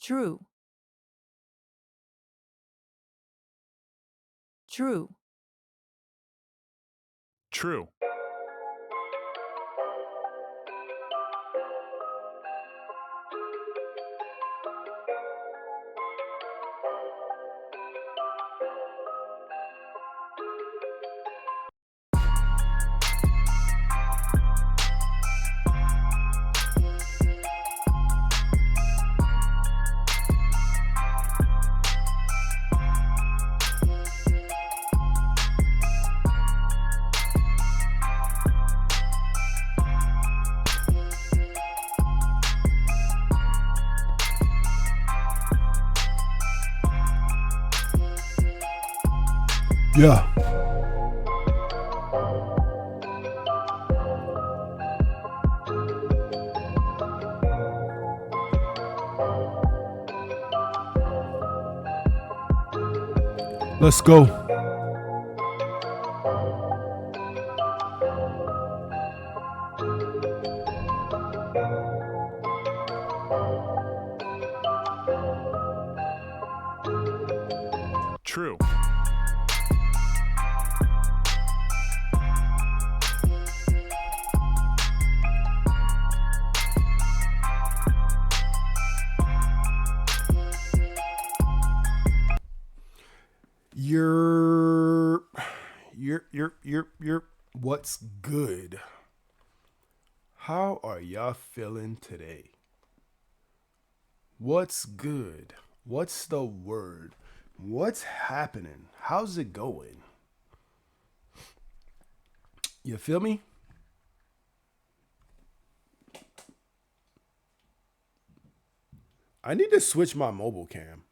true, true, True. Yeah. Let's go. True. You're you're what's good? How are y'all feeling today? What's good? What's the word? What's happening? How's it going? You feel me? I need to switch my mobile cam.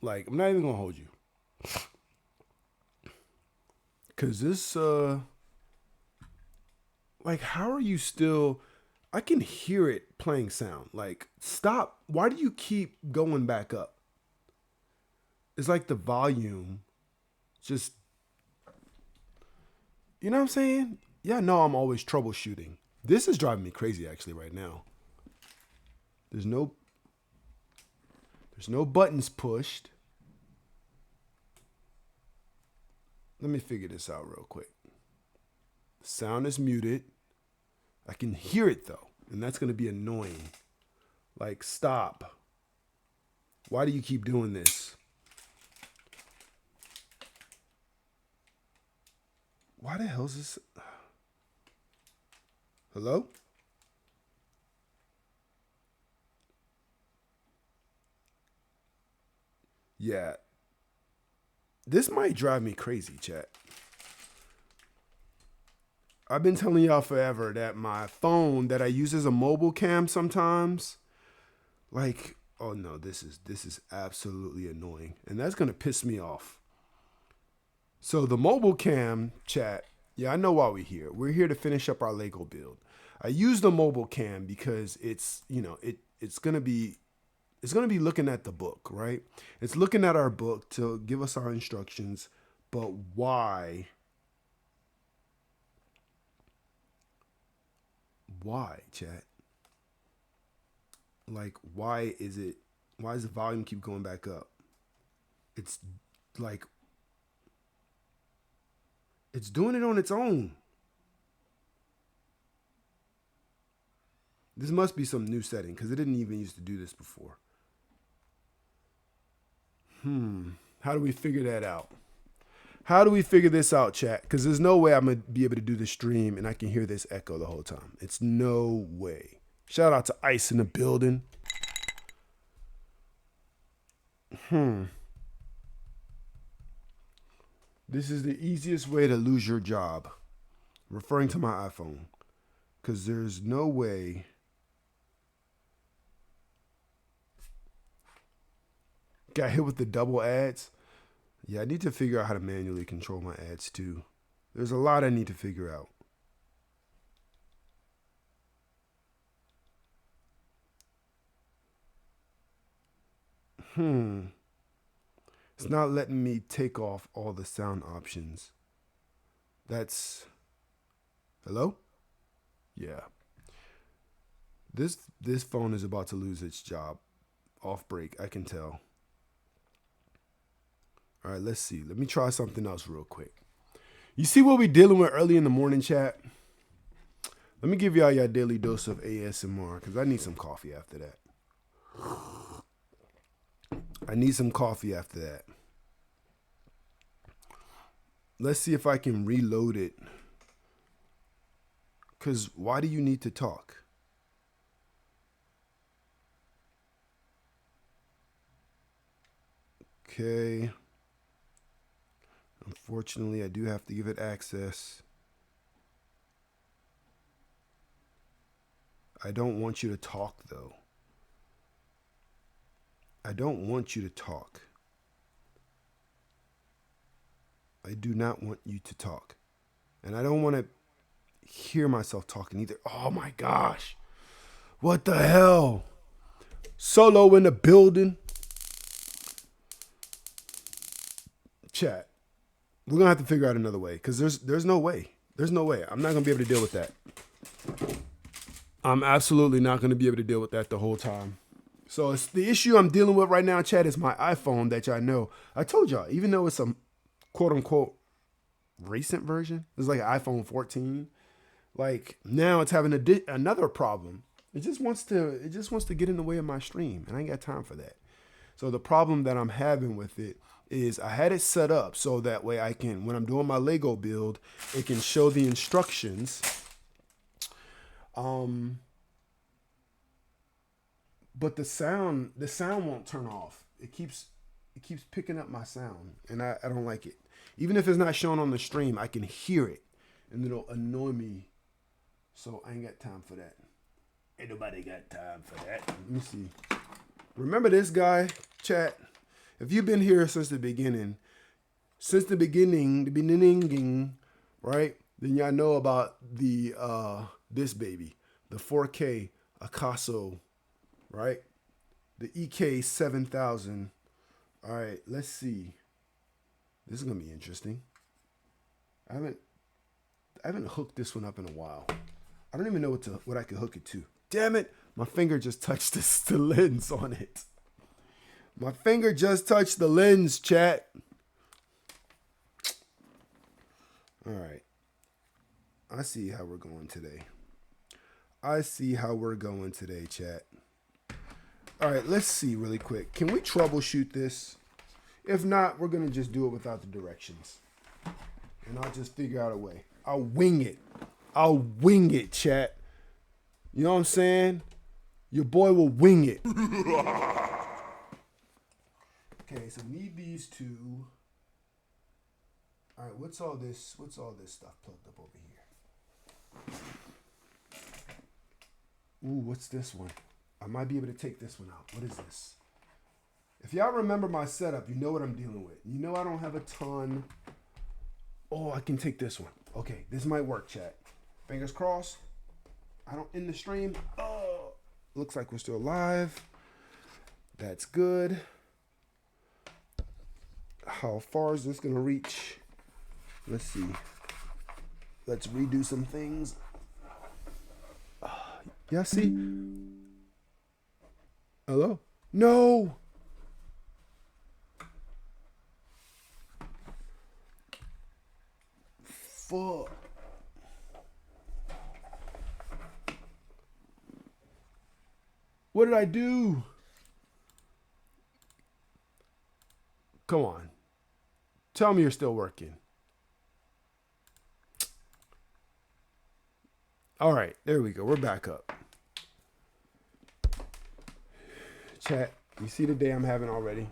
Like, I'm not even gonna hold you. Cause this like, how are you still, I can hear it playing sound. Like, stop. Why do you keep going back up? It's like the volume just, you know what I'm saying? Yeah, no, I'm always troubleshooting. This is driving me crazy actually right now. There's no there's no buttons pushed. Let me figure this out real quick. The sound is muted. I can hear it though, and that's going to be annoying. Like, stop. Why do you keep doing this? Why the hell is this? Hello? Yeah. This might drive me crazy, chat. I've been telling y'all forever that my phone that I use as a mobile cam sometimes, like, oh no, this is absolutely annoying. And that's gonna piss me off. So the mobile cam chat, yeah, I know why we're here. We're here to finish up our Lego build. I use the mobile cam because it's, it's gonna be looking at the book, right? It's looking at our book to give us our instructions, but why? Why, chat? Like, why does the volume keep going back up? It's like it's doing it on its own. This must be some new setting because it didn't even used to do this before. How do we figure that out? How do we figure this out, chat? Because there's no way I'm gonna be able to do the stream and I can hear this echo the whole time. It's no way. Shout out to Ice in the building. This is the easiest way to lose your job. Referring to my iPhone. Because there's no way. Got hit with the double ads. Yeah, I need to figure out how to manually control my ads too. There's a lot I need to figure out. It's not letting me take off all the sound options. That's hello? Yeah. This phone is about to lose its job. off break. I can tell. All right, let's see. Let me try something else real quick. You see what we dealing with early in the morning, chat? Let me give y'all your daily dose of ASMR because I need some coffee after that. I need some coffee after that. Let's see if I can reload it. Because why do you need to talk? Okay. Unfortunately, I do have to give it access. I don't want you to talk, though. I don't want you to talk. I do not want you to talk. And I don't want to hear myself talking either. Oh my gosh. What the hell? Solo in the building. Chat. We're going to have to figure out another way because there's no way. There's no way. I'm not going to be able to deal with that. I'm absolutely not going to be able to deal with that the whole time. So it's the issue I'm dealing with right now, chat, is my iPhone that y'all know. I told y'all, even though it's a quote unquote recent version, it's like an iPhone 14. Like now it's having another problem. It just wants to get in the way of my stream, and I ain't got time for that. So the problem that I'm having with it is I had it set up so that way I can, when I'm doing my Lego build, it can show the instructions. But the sound won't turn off. It keeps picking up my sound, and I don't like it. Even if it's not shown on the stream, I can hear it, and it'll annoy me. So I ain't got time for that. Ain't nobody got time for that. Let me see. Remember this guy, chat? If you've been here since the beginning, right? Then y'all know about the this baby, the 4K Akaso, right? The EK 7000. All right, let's see. This is gonna be interesting. I haven't hooked this one up in a while. I don't even know what I could hook it to. Damn it! My finger just touched the lens on it. My finger just touched the lens, chat. All right. I see how we're going today. Chat. All right, let's see really quick. Can we troubleshoot this? If not, we're going to just do it without the directions. And I'll just figure out a way. I'll wing it, chat. You know what I'm saying? Your boy will wing it. Okay, so need these two. All right, what's all this stuff plugged up over here? Ooh, what's this one? I might be able to take this one out. What is this? If y'all remember my setup, you know what I'm dealing with. You know I don't have a ton. Oh, I can take this one. Okay, this might work, chat. Fingers crossed. I don't end the stream. Oh, looks like we're still live. That's good. How far is this gonna reach? Let's see. Let's redo some things. Y'all see? Hello? No! Fuck. What did I do? Come on. Tell me you're still working. All right, there we go. We're back up. Chat, you see the day I'm having already?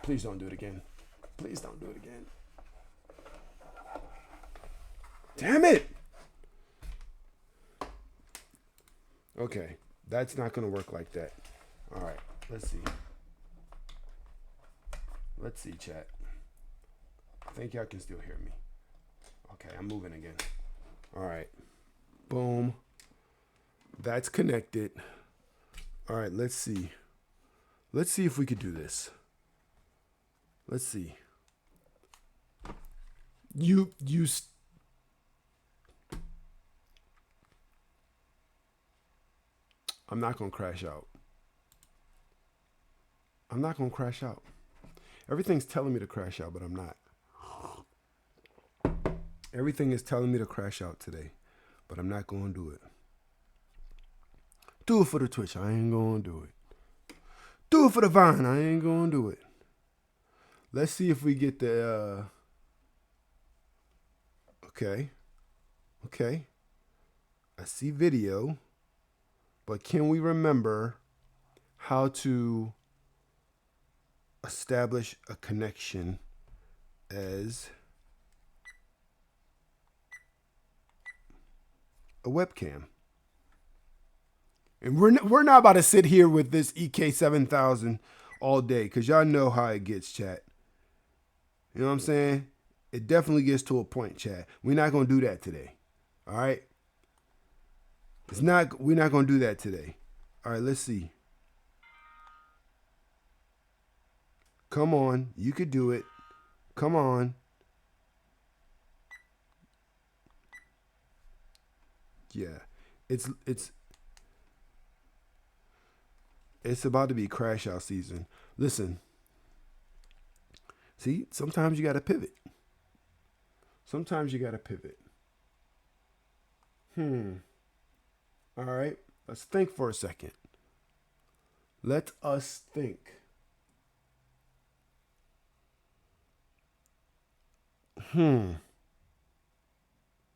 Please don't do it again. Please don't do it again. Damn it! Okay, that's not going to work like that. All right, let's see. Let's see, chat. I think y'all can still hear me. Okay, I'm moving again. All right. Boom. That's connected. All right, let's see. Let's see if we could do this. Let's see. I'm not going to crash out. I'm not going to crash out. Everything's telling me to crash out, but I'm not. Everything is telling me to crash out today, but I'm not going to do it. Do it for the Twitch. I ain't going to do it. Do it for the Vine. I ain't going to do it. Let's see if we get the... Okay. I see video, but can we remember how to establish a connection as a webcam? And we're not about to sit here with this EK7000 all day, because y'all know how it gets, chat. You know what I'm saying? It definitely gets to a point, chat. We're not going to do that today. All right? We're not going to do that today. All right, let's see. Come on. You could do it. Come on. Yeah. It's about to be crash out season. Listen. See, sometimes you got to pivot. All right. Let's think for a second. Let us think.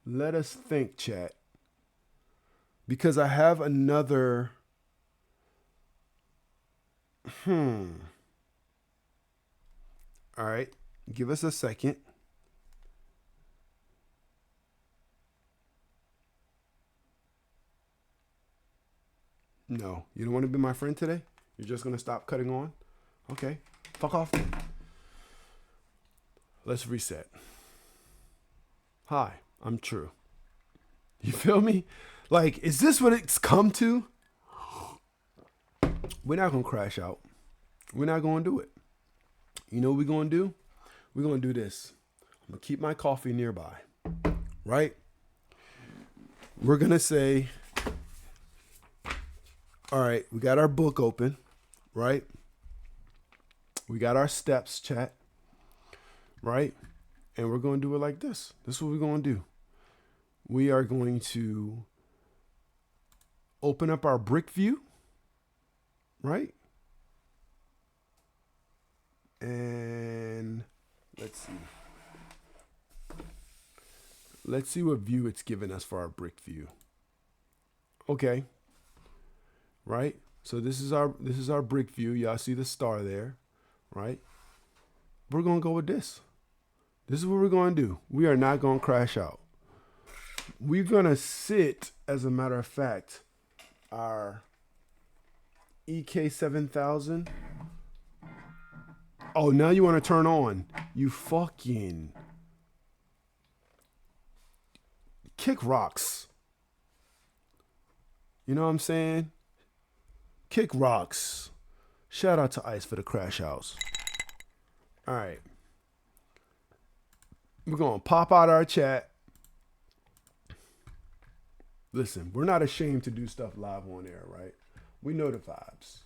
Let us think, chat. Because I have another... All right. Give us a second. No. You don't want to be my friend today? You're just going to stop cutting on? Okay. Fuck off then. Let's reset. Hi, I'm True. You feel me? Like, is this what it's come to? We're not going to crash out. We're not going to do it. You know what we're going to do? We're going to do this. I'm going to keep my coffee nearby. Right? We're going to say, all right, we got our book open. Right? We got our steps, chat. Right? And we're going to do it like this. This is what we're going to do. We are going to open up our brick view. Right? And let's see. Let's see what view it's giving us for our brick view. Okay. Right? So this is our brick view. Y'all see the star there, right? We're going to go with this. This is what we're going to do. We are not going to crash out. We're going to sit, as a matter of fact, our EK7000. Oh, now you want to turn on. You fucking kick rocks. You know what I'm saying? Kick rocks. Shout out to Ice for the crash house. All right. We're going to pop out our chat. Listen, we're not ashamed to do stuff live on air, right? We know the vibes.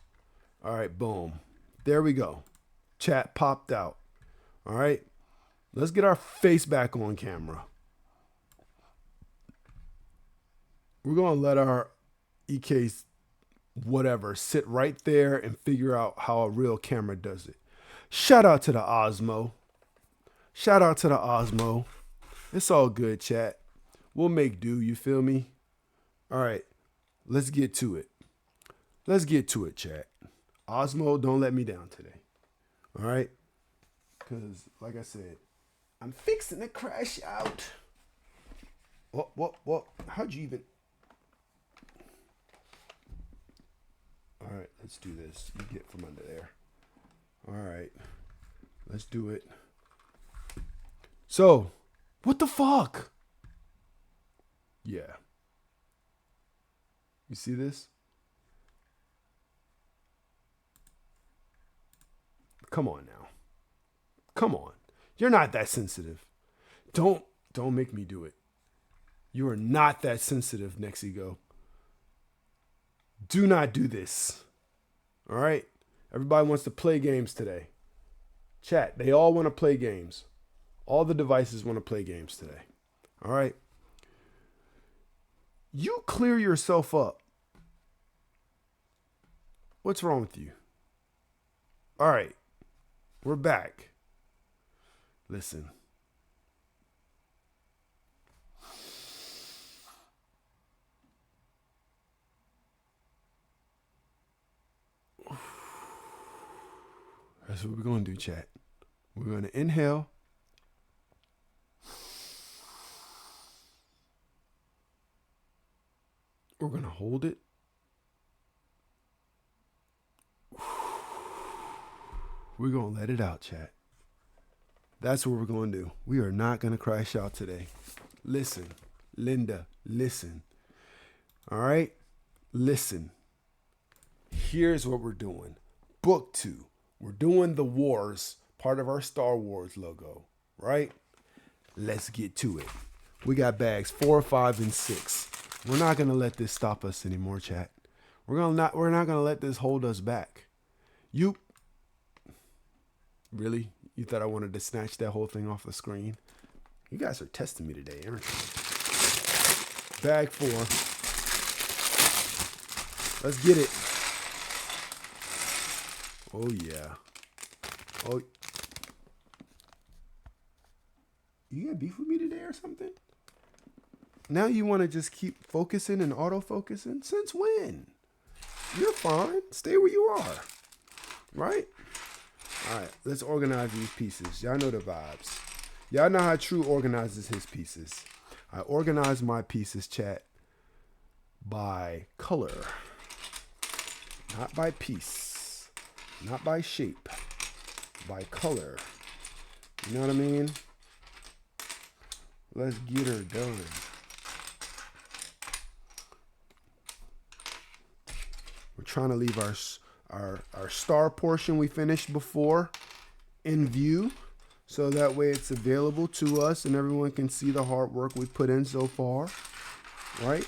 All right, boom. There we go. Chat popped out. All right. Let's get our face back on camera. We're going to let our EKs whatever sit right there and figure out how a real camera does it. Shout out to the Osmo. It's all good, chat. We'll make do, you feel me? All right. Let's get to it. Chat. Osmo, don't let me down today. All right? Because, like I said, I'm fixing to crash out. What? How'd you even... All right, let's do this. You get from under there. All right. Let's do it. So, what the fuck? Yeah. You see this? Come on now. Come on. You're not that sensitive. Don't make me do it. You are not that sensitive, Nexigo. Do not do this. All right? Everybody wants to play games today. Chat, they all want to play games. All the devices want to play games today. All right. You clear yourself up. What's wrong with you? All right. We're back. Listen. That's what we're going to do, chat. We're going to inhale. We're going to hold it. We're going to let it out, chat. That's what we're going to do. We are not going to crash out today. Listen, Linda, listen. All right? Listen. Here's what we're doing. Book 2. We're doing the wars, part of our Star Wars logo, right? Let's get to it. We got bags 4, 5, and 6. We're not gonna let this stop us anymore, chat. We're not gonna let this hold us back. You really? You thought I wanted to snatch that whole thing off the screen? You guys are testing me today, aren't you? Bag 4. Let's get it. Oh, yeah. Oh. You got beef with me today or something? Now you want to just keep focusing and auto-focusing? Since when? You're fine. Stay where you are. Right? All right. Let's organize these pieces. Y'all know the vibes. Y'all know how True organizes his pieces. I organize my pieces, chat, by color. Not by piece. Not by shape, by color. You know what I mean? Let's get her done. We're trying to leave our star portion we finished before in view, so that way it's available to us and everyone can see the hard work we put in so far, right?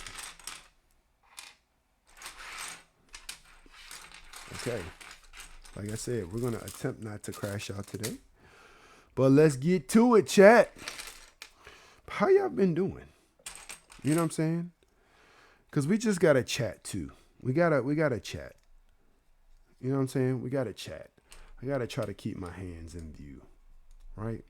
Okay. Like I said, we're going to attempt not to crash out today. But let's get to it, chat. How y'all been doing? You know what I'm saying? Because we just got to chat, too. We gotta chat. You know what I'm saying? We got to chat. I got to try to keep my hands in view. Right?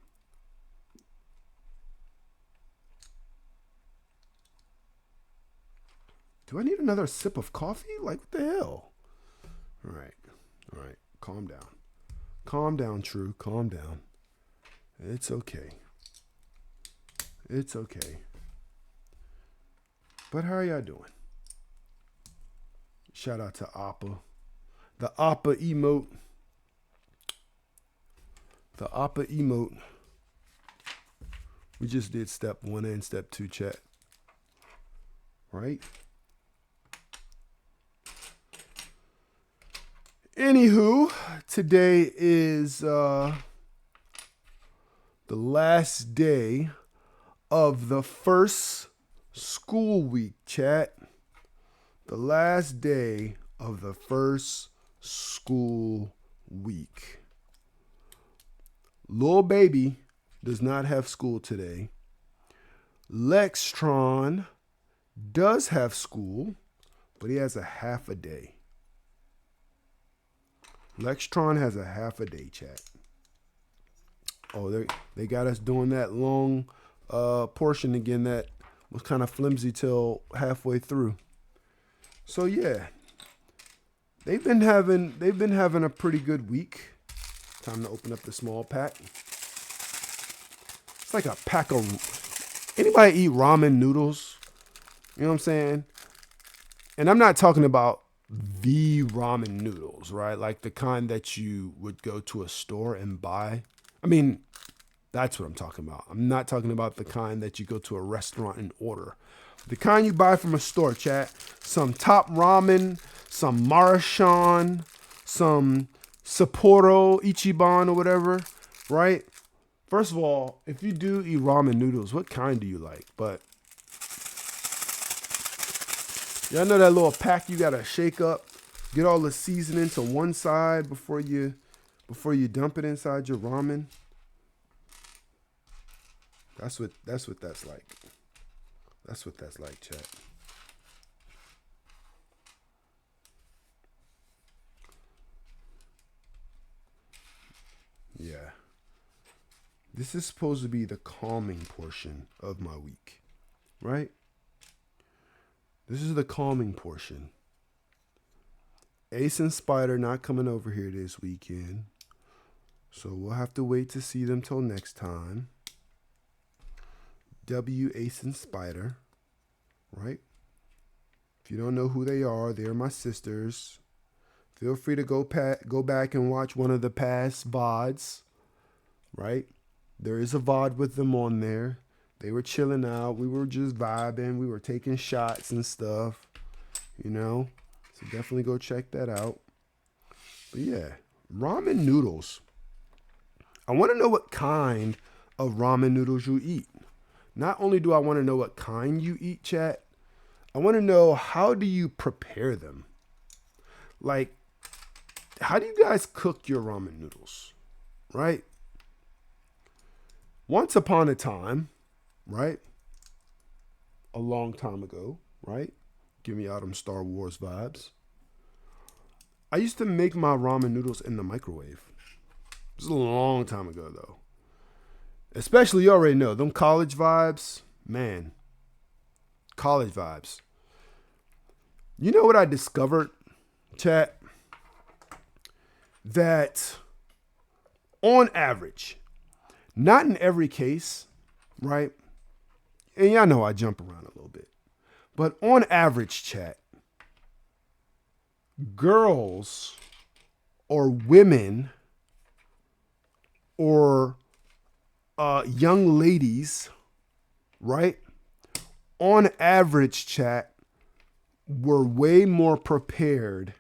Do I need another sip of coffee? Like, what the hell? All right. All right. Calm down. Calm down, True. Calm down. It's okay. It's okay. But how are y'all doing? Shout out to Appa. The Appa emote. The Appa emote. We just did step 1 and step 2, chat. Right? Anywho, today is the last day of the first school week, chat. The last day of the first school week. Lil Baby does not have school today. Lextron does have school, but he has a half a day. Lextron has a half a day, chat. Oh, they got us doing that long portion again that was kind of flimsy till halfway through. So yeah, they've been having a pretty good week. Time to open up the small pack. It's like a pack of. Anybody eat ramen noodles? You know what I'm saying? And I'm not talking about the ramen noodles, right? Like the kind that you would go to a store and buy. I mean, that's what I'm talking about. I'm not talking about the kind that you go to a restaurant and order. The kind you buy from a store, chat. Some Top Ramen, some Marashan, some Sapporo, Ichiban, or whatever, right? First of all, if you do eat ramen noodles, what kind do you like? But y'all know that little pack you gotta shake up Get all the seasoning to one side before you dump it inside your ramen. That's what that's like. That's what that's like, chat. Yeah. This is supposed to be the calming portion of my week, right? This is the calming portion. Ace and Spider not coming over here this weekend. So we'll have to wait to see them till next time. W, Ace, and Spider, right? If you don't know who they are, they're my sisters. Feel free to go back and watch one of the past VODs, right? There is a VOD with them on there. They were chilling out. We were just vibing. We were taking shots and stuff, you know? So definitely go check that out. But yeah, ramen noodles. I want to know what kind of ramen noodles you eat. Not only do I want to know what kind you eat, chat, I want to know how do you prepare them? Like, how do you guys cook your ramen noodles, right? Once upon a time, right? A long time ago, right? Give me Autumn Star Wars vibes. I used to make my ramen noodles in the microwave. This is a long time ago, though. Especially, you already know, them college vibes, man. College vibes. You know what I discovered, chat? That on average, not in every case, right? And y'all know I jump around a little bit. But on average, chat, girls or women or young ladies, right? On average, chat, were way more prepared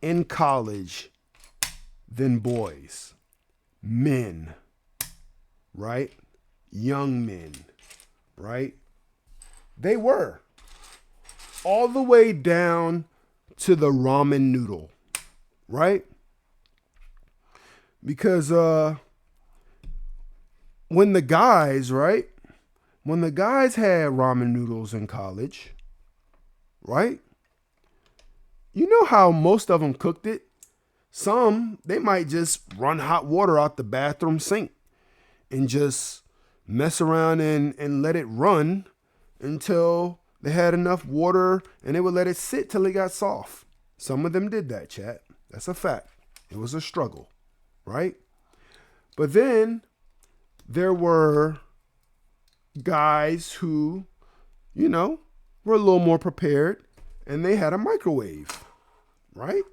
in college than boys. Men, right? Young men, right? They were. All the way down to the ramen noodle, right? Because when the guys, right? When the guys had ramen noodles in college, right? You know how most of them cooked it? Some, they might just run hot water out the bathroom sink and just mess around and let it run until they had enough water and they would let it sit till it got soft. Some of them did that, chat. That's a fact. It was a struggle, right? But then there were guys who, you know, were a little more prepared and they had a microwave, right?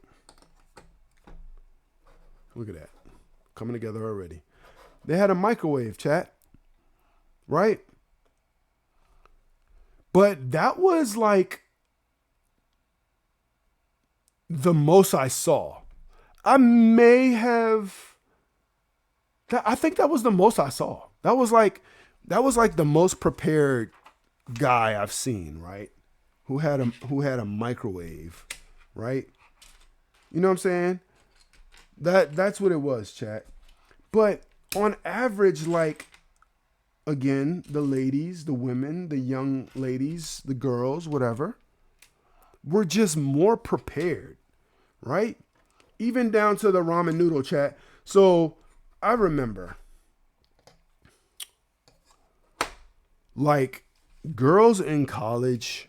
Look at that. Coming together already. They had a microwave, chat, right? But that was like the most I saw. I think that was the most I saw. That was like the most prepared guy I've seen, right? Who had a microwave, right? You know what I'm saying? That's what it was, chat. But on average, like, again, the ladies, the women, the young ladies, the girls, whatever, were just more prepared, right? Even down to the ramen noodle, chat. So I remember, like, girls in college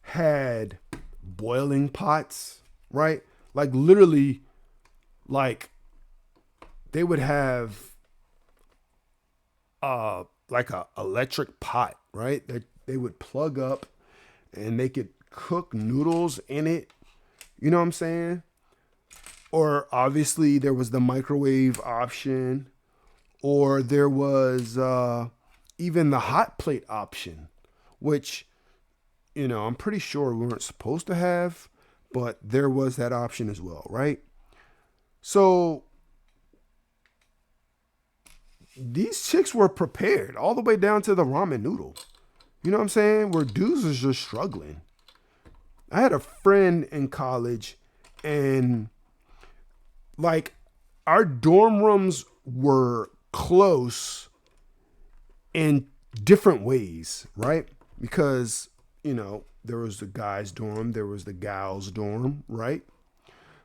had boiling pots, right? Like, literally, like, they would have like a electric pot, right? That they would plug up and they could cook noodles in it. You know what I'm saying? Or obviously there was the microwave option, or there was even the hot plate option, which, you know, I'm pretty sure we weren't supposed to have, but there was that option as well, right? So these chicks were prepared all the way down to the ramen noodle. You know what I'm saying? Where dudes was just struggling. I had a friend in college. And like our dorm rooms were close in different ways, right? Because, there was the guys' dorm, there was the gals' dorm, right?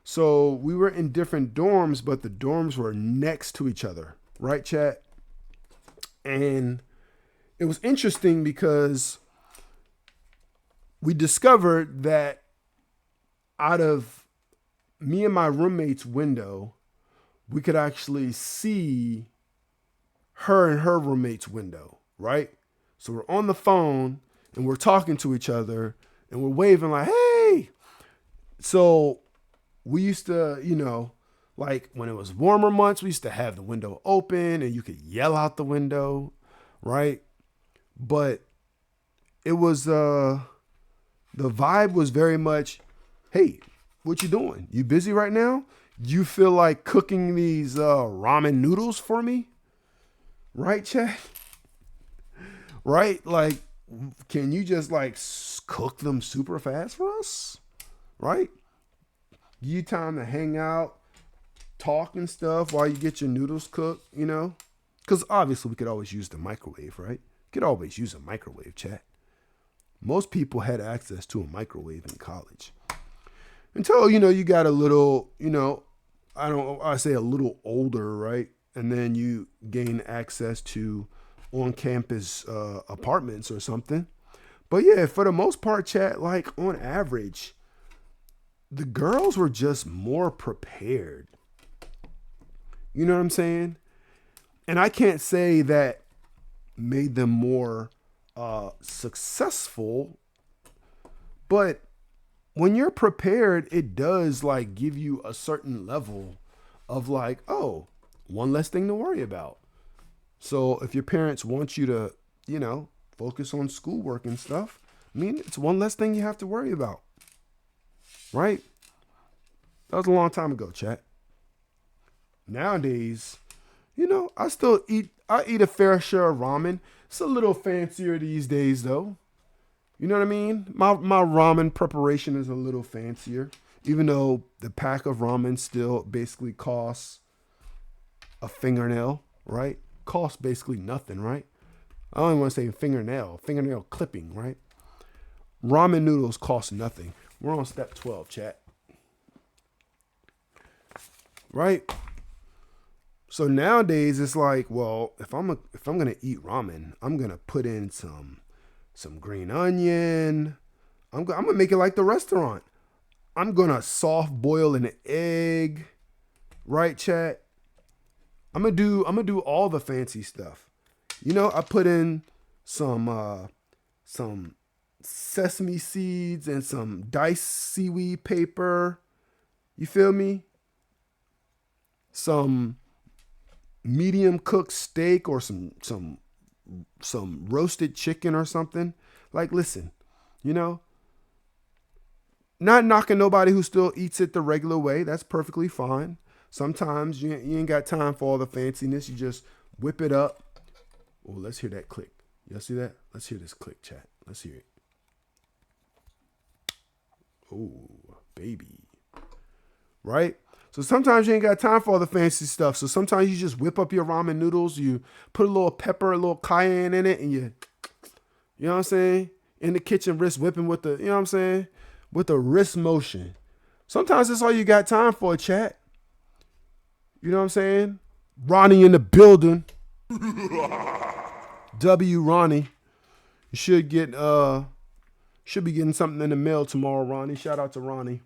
So we were in different dorms, but the dorms were next to each other, right, chat? And it was interesting because we discovered that out of me and my roommate's window, we could actually see her and her roommate's window, right? So we're on the phone and we're talking to each other and we're waving like, hey. So we used to, like when it was warmer months, we used to have the window open and you could yell out the window, right? But it was, the vibe was very much, hey, what you doing? You busy right now? You feel like cooking these ramen noodles for me? Right, Chad? Right? Like, can you just like cook them super fast for us? Right? Give you time to hang out, talk and stuff while you get your noodles cooked, Because obviously we could always use the microwave, right? You could always use a microwave, chat. Most people had access to a microwave in college. Until, you got a little, I say a little older, right? And then you gain access to on-campus apartments or something. But yeah, for the most part, chat, like on average, the girls were just more prepared. You know what I'm saying? And I can't say that made them more successful, but when you're prepared, it does like give you a certain level of like, oh, one less thing to worry about. So if your parents want you to, focus on schoolwork and stuff, it's one less thing you have to worry about. Right? That was a long time ago, chat. Nowadays, I eat a fair share of ramen. It's a little fancier these days though. You know what I mean? My ramen preparation is a little fancier, even though the pack of ramen still basically costs a fingernail, right? Costs basically nothing, right? I don't even want to say fingernail clipping, right? Ramen noodles cost nothing. We're on step 12, chat. Right? So nowadays it's like, well, if I'm gonna eat ramen, I'm gonna put in some green onion. I'm gonna make it like the restaurant. I'm gonna soft boil an egg, right, chat? I'm gonna do all the fancy stuff. I put in some sesame seeds and some diced seaweed paper. You feel me? Some medium cooked steak or some roasted chicken or something. Like, listen, not knocking nobody who still eats it the regular way. That's perfectly fine. Sometimes you ain't got time for all the fanciness. You just whip it up. Oh, let's hear that click. Y'all see that? Let's hear this click, chat. Let's hear it. Oh, baby. Right? So sometimes you ain't got time for all the fancy stuff. So sometimes you just whip up your ramen noodles. You put a little pepper, a little cayenne in it, and you know what I'm saying? In the kitchen, wrist whipping with the, you know what I'm saying? With the wrist motion. Sometimes that's all you got time for, chat. You know what I'm saying? Ronnie in the building. W Ronnie. You should be getting something in the mail tomorrow, Ronnie. Shout out to Ronnie.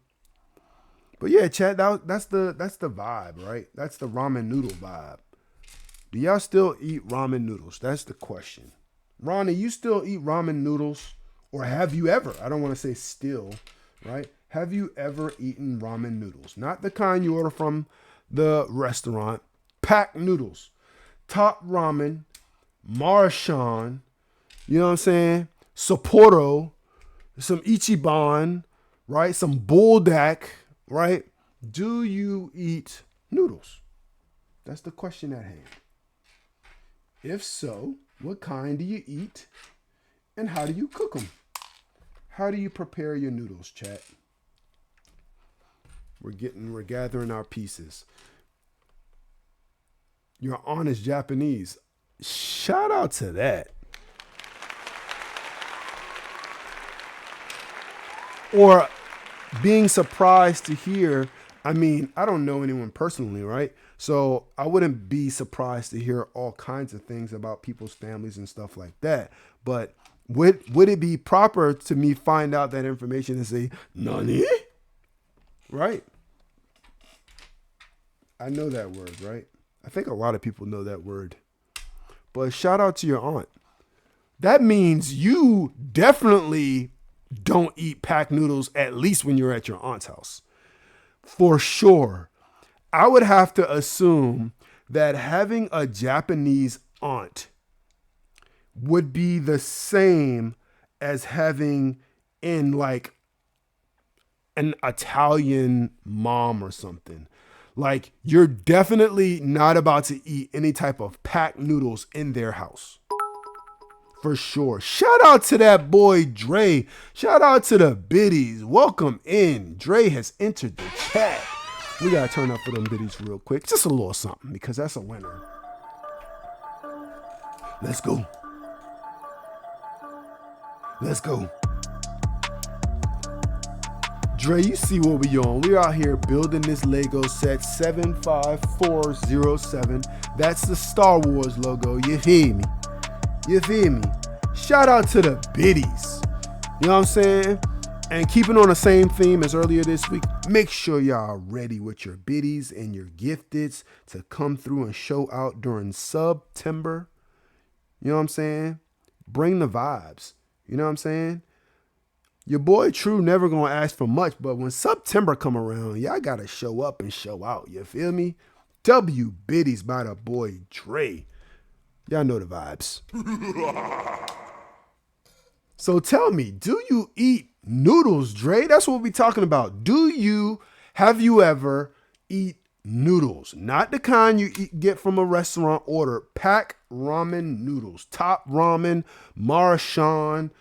But yeah, chat, that's the vibe, right? That's the ramen noodle vibe. Do y'all still eat ramen noodles? That's the question. Ronnie, you still eat ramen noodles? Or have you ever? I don't want to say still, right? Have you ever eaten ramen noodles? Not the kind you order from the restaurant. Packed noodles. Top Ramen, Maruchan, you know what I'm saying? Sapporo, some Ichiban, right? Some Buldak, right? Do you eat noodles? That's the question at hand. If so, what kind do you eat and how do you cook them? How do you prepare your noodles, chat? We're gathering our pieces. Your aunt is Japanese. Shout out to that. Or being surprised to hear, I mean, I don't know anyone personally, right? So I wouldn't be surprised to hear all kinds of things about people's families and stuff like that. But would it be proper to me find out that information and say, Nani? Right? I know that word, right? I think a lot of people know that word. But shout out to your aunt. That means you definitely don't eat packed noodles, at least when you're at your aunt's house. For sure. I would have to assume that having a Japanese aunt would be the same as having in like an Italian mom or something. Like, you're definitely not about to eat any type of packed noodles in their house. For sure. Shout out to that boy, Dre. Shout out to the biddies. Welcome in. Dre has entered the chat. We got to turn up for them biddies real quick. Just a little something, because that's a winner. Let's go. Let's go. Dre, you see what we on. We're out here building this Lego set 75407. That's the Star Wars logo. You feel me? You feel me? Shout out to the biddies. You know what I'm saying? And keeping on the same theme as earlier this week, make sure y'all are ready with your biddies and your gifteds to come through and show out during September. You know what I'm saying? Bring the vibes. You know what I'm saying? Your boy True never gonna ask for much, but when September come around, y'all gotta show up and show out. You feel me? W biddies by the boy Dre. Y'all know the vibes. So tell me, do you eat noodles, Dre? That's what we're talking about. Have you ever eat noodles? Not the kind you get from a restaurant order. Pack ramen noodles. Top Ramen, Marashan,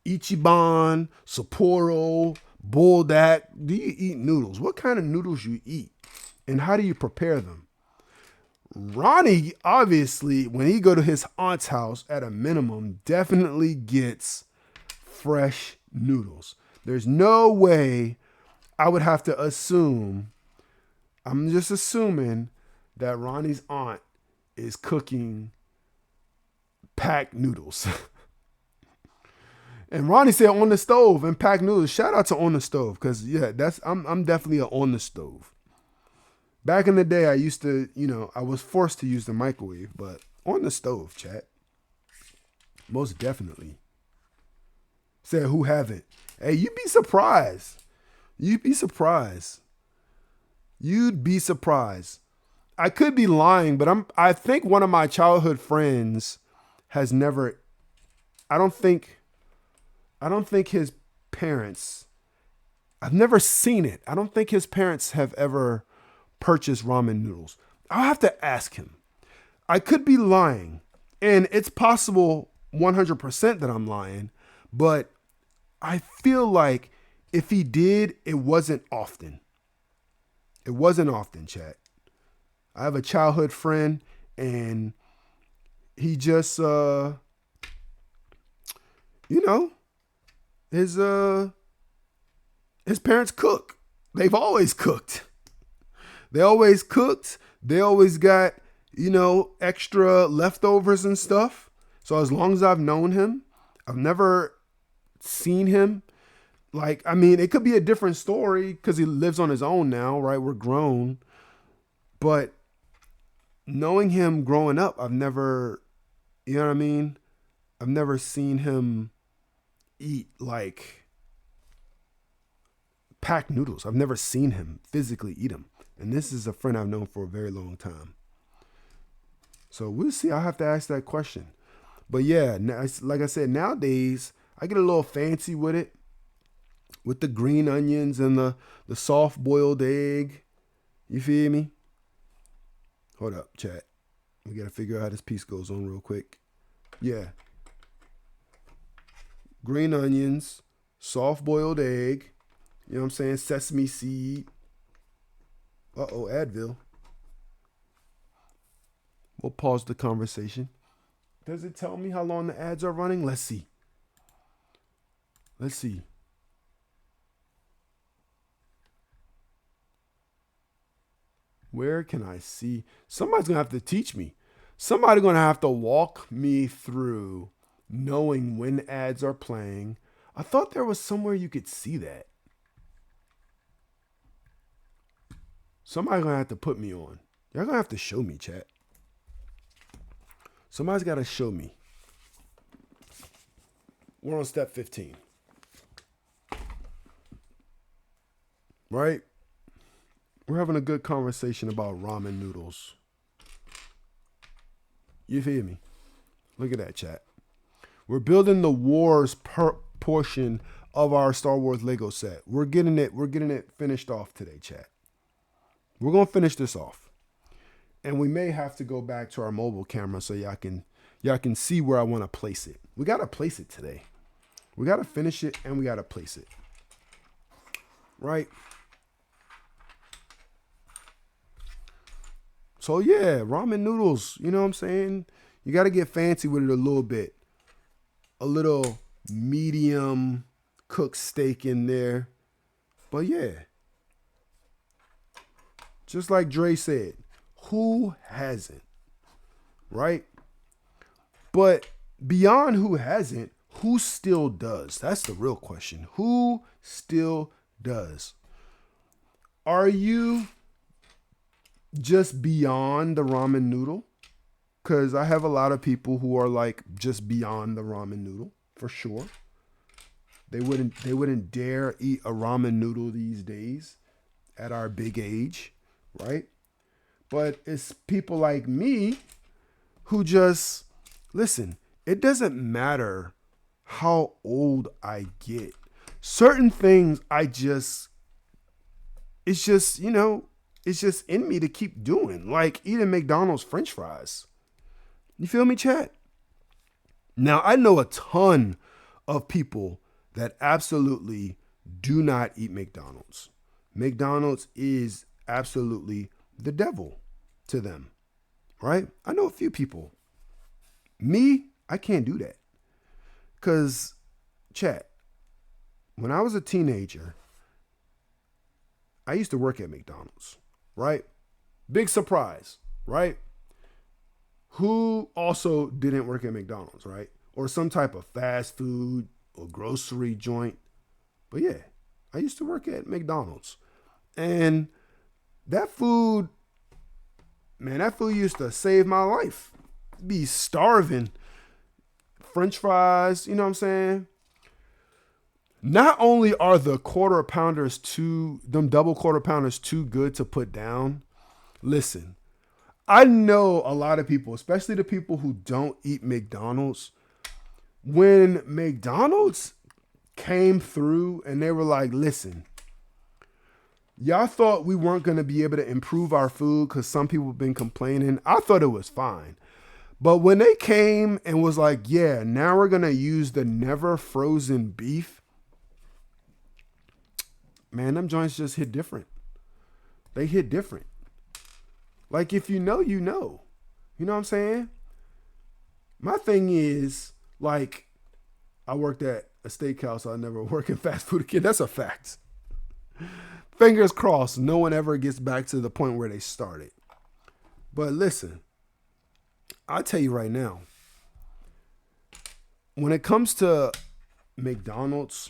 Ichiban, Sapporo, Buldak. Do you eat noodles? What kind of noodles you eat? And how do you prepare them? Ronnie, obviously, when he go to his aunt's house, at a minimum, definitely gets fresh noodles. There's no way I would have to assume, I'm just assuming that Ronnie's aunt is cooking packed noodles. And Ronnie said on the stove and packed noodles. Shout out to on the stove, because yeah, I'm definitely a on the stove. Back in the day, I used to, I was forced to use the microwave, but on the stove, chat. Most definitely. Said who haven't? Hey, you'd be surprised. You'd be surprised. You'd be surprised. I could be lying, but I think one of my childhood friends has never, I don't think his parents, I've never seen it. I don't think his parents have ever purchased ramen noodles. I'll have to ask him. I could be lying, and it's possible 100% that I'm lying, but I feel like if he did, it wasn't often. It wasn't often, chat. I have a childhood friend, and he just, his parents cook. They've always cooked. They always cooked. They always got, extra leftovers and stuff. So as long as I've known him, I've never seen him. It could be a different story because he lives on his own now, right? We're grown. But knowing him growing up, I've never, I've never seen him eat packed noodles. I've never seen him physically eat them. And this is a friend I've known for a very long time. So we'll see. I'll have to ask that question. But yeah, like I said, nowadays, I get a little fancy with it. With the green onions and the soft boiled egg. You feel me? Hold up, chat. We got to figure out how this piece goes on real quick. Yeah. Green onions, soft boiled egg. You know what I'm saying? Sesame seed. Uh-oh, Advil. We'll pause the conversation. Does it tell me how long the ads are running? Let's see. Let's see. Where can I see? Somebody's going to have to teach me. Somebody's going to have to walk me through knowing when ads are playing. I thought there was somewhere you could see that. Somebody's going to have to put me on. Y'all going to have to show me, chat. Somebody's got to show me. We're on step 15. Right? We're having a good conversation about ramen noodles. You feel me? Look at that, chat. We're building the wars portion of our Star Wars Lego set. We're getting it finished off today, chat. We're going to finish this off. And we may have to go back to our mobile camera so y'all can see where I want to place it. We got to place it today. We got to finish it and we got to place it. Right? So yeah, ramen noodles, you know what I'm saying? You got to get fancy with it a little bit. A little medium cooked steak in there. But yeah. Just like Dre said, who hasn't? Right? But beyond who hasn't, who still does? That's the real question. Who still does? Are you just beyond the ramen noodle? Because I have a lot of people who are like just beyond the ramen noodle, for sure. They wouldn't dare eat a ramen noodle these days at our big age, right? But it's people like me who just, listen, it doesn't matter how old I get. Certain things it's just in me to keep doing, like eating McDonald's French fries. You feel me, chat? Now, I know a ton of people that absolutely do not eat McDonald's. McDonald's is absolutely the devil to them, right? I know a few people. Me, I can't do that. Because, chat, when I was a teenager, I used to work at McDonald's, right? Big surprise, right? Who also didn't work at McDonald's, right? Or some type of fast food or grocery joint. But yeah, I used to work at McDonald's. And that food used to save my life. Be starving. French fries, you know what I'm saying? Not only are the double quarter pounders too good to put down. Listen, I know a lot of people, especially the people who don't eat McDonald's, when McDonald's came through and they were like, listen, y'all thought we weren't going to be able to improve our food because some people have been complaining. I thought it was fine. But when they came and was like, yeah, now we're going to use the never frozen beef, man, them joints just hit different. They hit different. Like, if you know, you know. You know what I'm saying? My thing is, like, I worked at a steakhouse. I'll never work in fast food again. That's a fact. Fingers crossed, no one ever gets back to the point where they started. But listen, I'll tell you right now, when it comes to McDonald's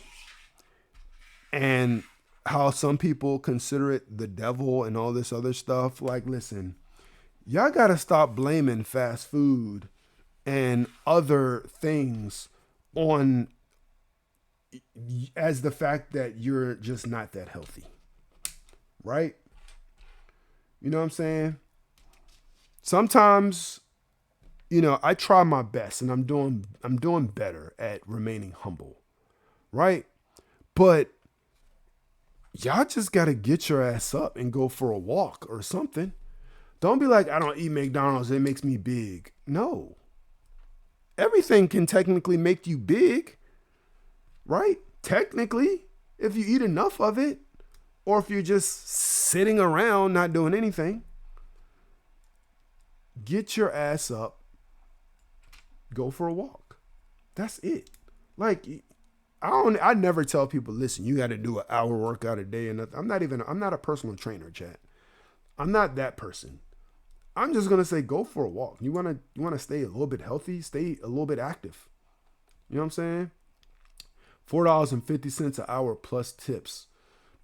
and how some people consider it the devil and all this other stuff, like, listen, y'all got to stop blaming fast food and other things on as the fact that you're just not that healthy. Right? You know what I'm saying? Sometimes, I try my best and I'm doing better at remaining humble. Right? But y'all just got to get your ass up and go for a walk or something. Don't be like, I don't eat McDonald's, it makes me big. No. Everything can technically make you big, right? Technically, if you eat enough of it, or if you're just sitting around not doing anything. Get your ass up, go for a walk. That's it. Like, I never tell people, listen, you got to do an hour workout a day and I'm not a personal trainer, chat. I'm not that person. I'm just gonna say go for a walk. You wanna stay a little bit healthy, stay a little bit active. You know what I'm saying? $4.50 an hour plus tips.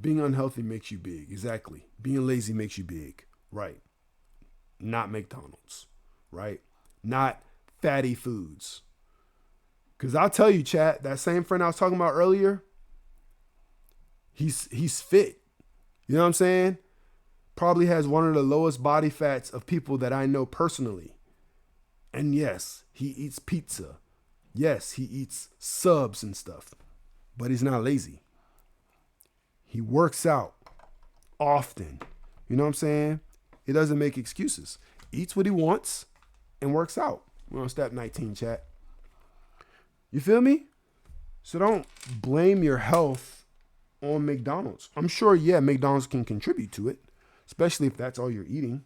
Being unhealthy makes you big. Exactly. Being lazy makes you big. Right. Not McDonald's. Right. Not fatty foods. Because I'll tell you, chat, that same friend I was talking about earlier, he's fit. You know what I'm saying? Probably has one of the lowest body fats of people that I know personally. And yes, he eats pizza. Yes, he eats subs and stuff. But he's not lazy. He works out often. You know what I'm saying? He doesn't make excuses. Eats what he wants and works out. We're on step 19, chat. You feel me? So don't blame your health on McDonald's. I'm sure, yeah, McDonald's can contribute to it, especially if that's all you're eating.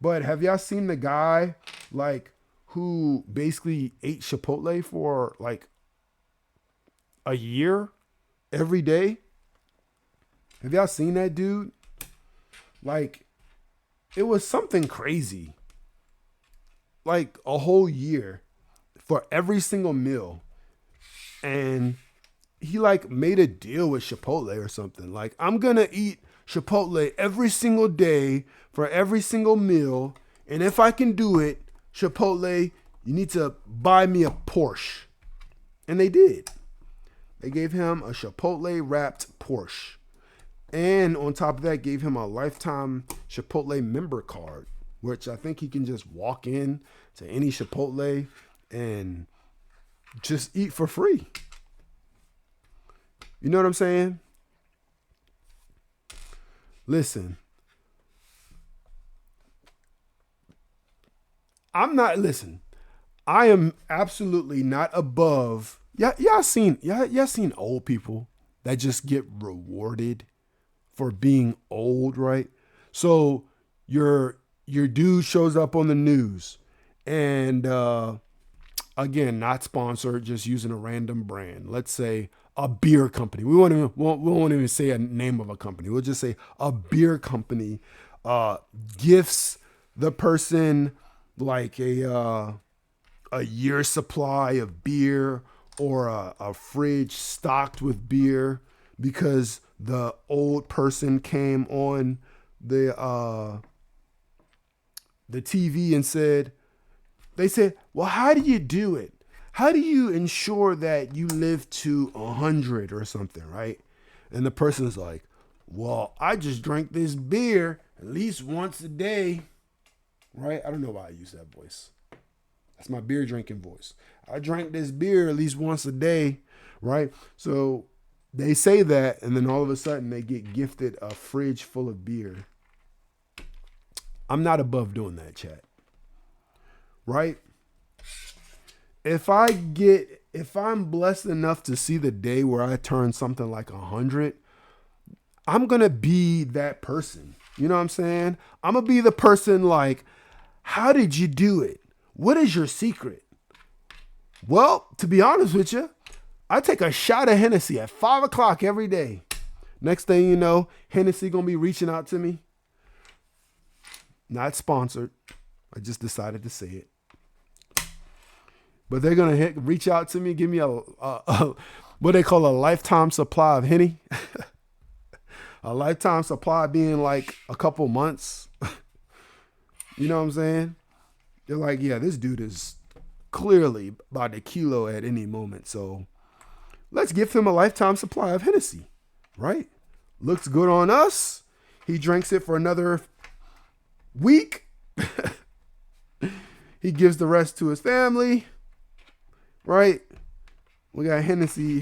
But have y'all seen the guy like who basically ate Chipotle for like a year every day? Have y'all seen that dude? Like, it was something crazy. Like a whole year for every single meal. And he like made a deal with Chipotle or something. Like, I'm going to eat Chipotle every single day for every single meal. And if I can do it, Chipotle, you need to buy me a Porsche. And they did. They gave him a Chipotle wrapped Porsche. And on top of that, gave him a lifetime Chipotle member card, which I think he can just walk in to any Chipotle and just eat for free. You know what I'm saying? Listen, I am absolutely not above. Y'all seen old people that just get rewarded for being old, right? So your dude shows up on the news and again, not sponsored, just using a random brand. Let's say a beer company. We won't even say a name of a company. We'll just say a beer company gifts the person like a year's supply of beer or a fridge stocked with beer because the old person came on the TV and said, well, how do you do it? How do you ensure that you live to 100 or something, right? And the person's like, well, I just drank this beer at least once a day, right? I don't know why I use that voice. That's my beer drinking voice. I drank this beer at least once a day, right? So they say that, and then all of a sudden they get gifted a fridge full of beer. I'm not above doing that, chat. Right? If I'm blessed enough to see the day where I turn something like 100, I'm going to be that person. You know what I'm saying? I'm going to be the person like, how did you do it? What is your secret? Well, to be honest with you, I take a shot of Hennessy at 5 o'clock every day. Next thing you know, Hennessy going to be reaching out to me. Not sponsored. I just decided to say it. But they're going to reach out to me, give me a what they call a lifetime supply of Henny. A lifetime supply being like a couple months. You know what I'm saying? They're like, yeah, this dude is clearly about to kilo at any moment. So let's give him a lifetime supply of Hennessy, right? Looks good on us. He drinks it for another week. He gives the rest to his family. Right? We got Hennessy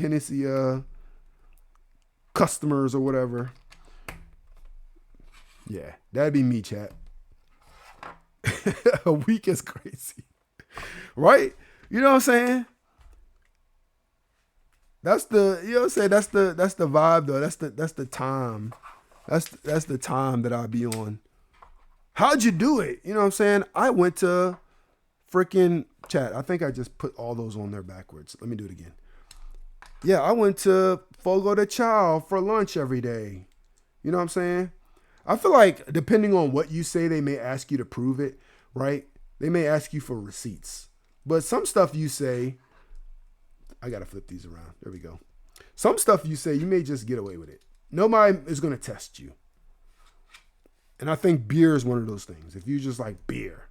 customers or whatever. Yeah, that'd be me, chat. A week is crazy. Right? You know what I'm saying? That's the, you know what I'm saying? That's the vibe though. That's the time That's the time that I be on. How'd you do it? You know what I'm saying? I went to freaking chat. I think I just put all those on there backwards. Let me do it again. Yeah, I went to Fogo de Chao for lunch every day. You know what I'm saying? I feel like depending on what you say, they may ask you to prove it, right? They may ask you for receipts. But some stuff you say, I got to flip these around. There we go. Some stuff you say, you may just get away with it. Nobody is going to test you. And I think beer is one of those things. If you just like beer,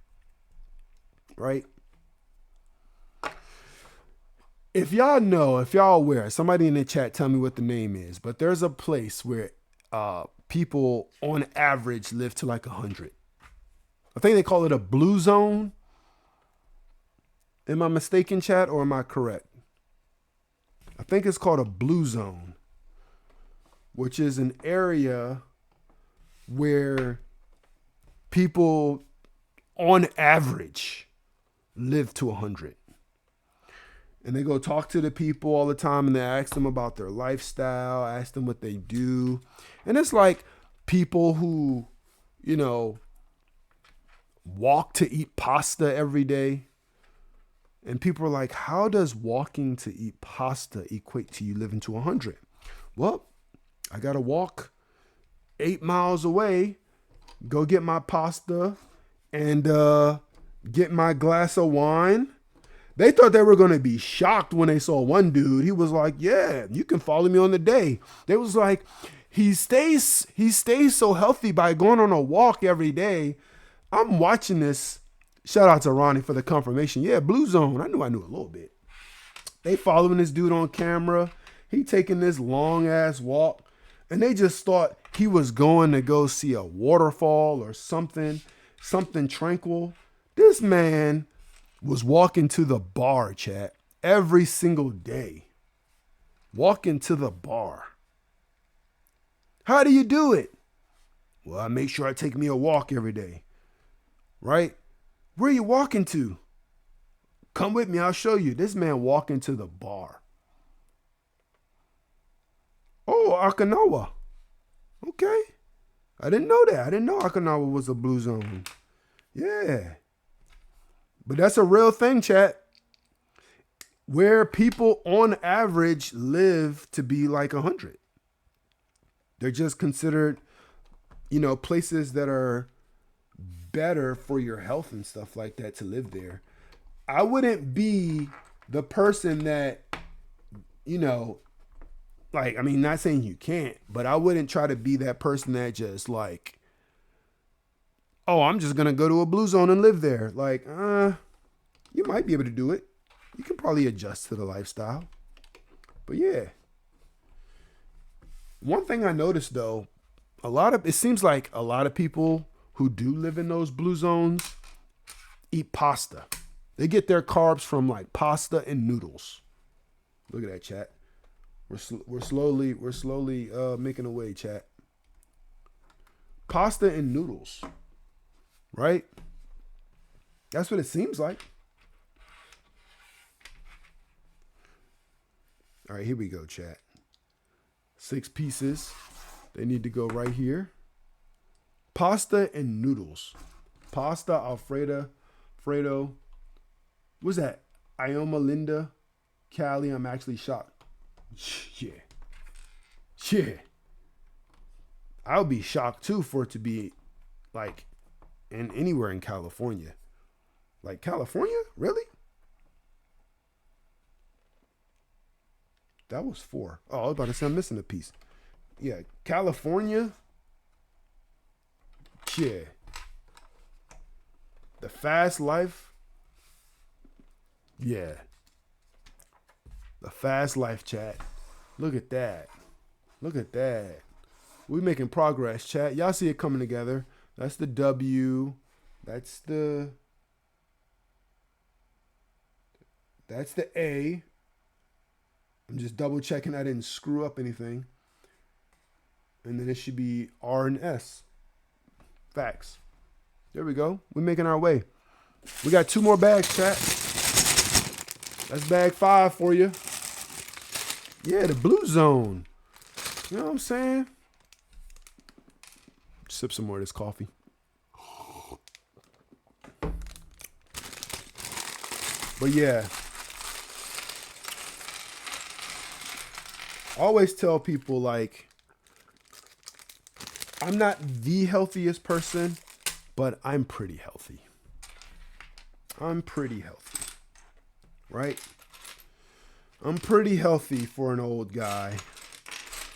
right? If y'all aware, somebody in the chat tell me what the name is, but there's a place where people on average live to like 100. I think they call it a blue zone. Am I mistaken, chat, or am I correct? I think it's called a blue zone, which is an area where people on average live to 100. And they go talk to the people all the time and they ask them about their lifestyle, ask them what they do. And it's like people who, you know, walk to eat pasta every day. And people are like, how does walking to eat pasta equate to you living to 100? Well, I got to walk 8 miles away, go get my pasta and get my glass of wine. They thought they were going to be shocked when they saw one dude. He was like, yeah, you can follow me on the day. They was like, he stays so healthy by going on a walk every day. I'm watching this. Shout out to Ronnie for the confirmation. Yeah, Blue Zone. I knew a little bit. They following this dude on camera. He taking this long ass walk. And they just thought he was going to go see a waterfall or something tranquil. This man was walking to the bar, chat, every single day. Walking to the bar. How do you do it? Well, I make sure I take me a walk every day. Right? Where are you walking to? Come with me, I'll show you. This man walking to the bar. Oh, Okinawa. Okay. I didn't know that. I didn't know Okinawa was a blue zone. Yeah. But that's a real thing, chat. Where people on average live to be like 100. They're just considered, you know, places that are better for your health and stuff like that to live there. I wouldn't be the person that, you know, like, I mean, not saying you can't, but I wouldn't try to be that person that just like, oh, I'm just going to go to a blue zone and live there. Like, you might be able to do it. You can probably adjust to the lifestyle. But yeah. One thing I noticed though, it seems like a lot of people who do live in those blue zones eat pasta. They get their carbs from like pasta and noodles. Look at that, chat. We're slowly making a way, chat. Pasta and noodles, right? That's what it seems like. All right, here we go, chat. 6 pieces. They need to go right here. Pasta and noodles. Pasta Alfredo. What's that? Ioma Linda. Cali. I'm actually shocked. Yeah. I'll be shocked too for it to be like anywhere in California. Like California? Really? That was 4. Oh, I was about to say I'm missing a piece. Yeah, California. Yeah. The fast life. Yeah. The fast life, chat. Look at that. Look at that. We making progress, chat. Y'all see it coming together. That's the W. That's the A. I'm just double checking I didn't screw up anything. And then it should be R and S. Facts. There we go. We're making our way. We got 2 more bags, chat. That's bag 5 for you. Yeah, the blue zone. You know what I'm saying? Sip some more of this coffee. But yeah, I always tell people, like, I'm not the healthiest person, but I'm pretty healthy. I'm pretty healthy, right? I'm pretty healthy for an old guy.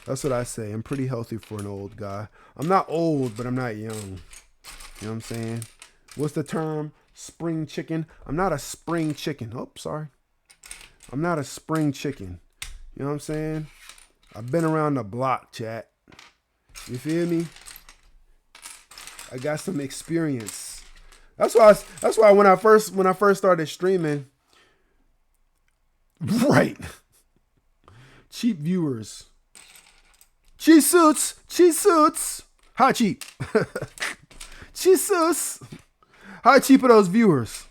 That's what I say. I'm pretty healthy for an old guy. I'm not old, but I'm not young. You know what I'm saying? What's the term? Spring chicken. I'm not a spring chicken. Oh, sorry. I'm not a spring chicken. You know what I'm saying? I've been around the block, chat. You feel me? I got some experience. That's why when I first started streaming, right? Cheap viewers. Cheap suits. How cheap? Cheap suits. How cheap are those viewers?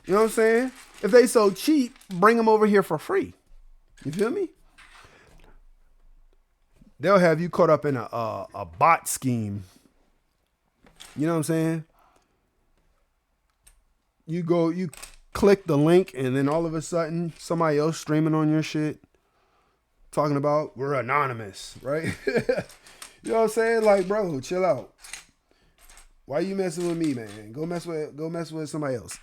You know what I'm saying? If they so cheap, bring them over here for free. You feel me? They'll have you caught up in a bot scheme. You know what I'm saying? You click the link, and then all of a sudden, somebody else streaming on your shit, talking about we're anonymous, right? You know what I'm saying? Like, bro, chill out. Why you messing with me, man? Go mess with somebody else.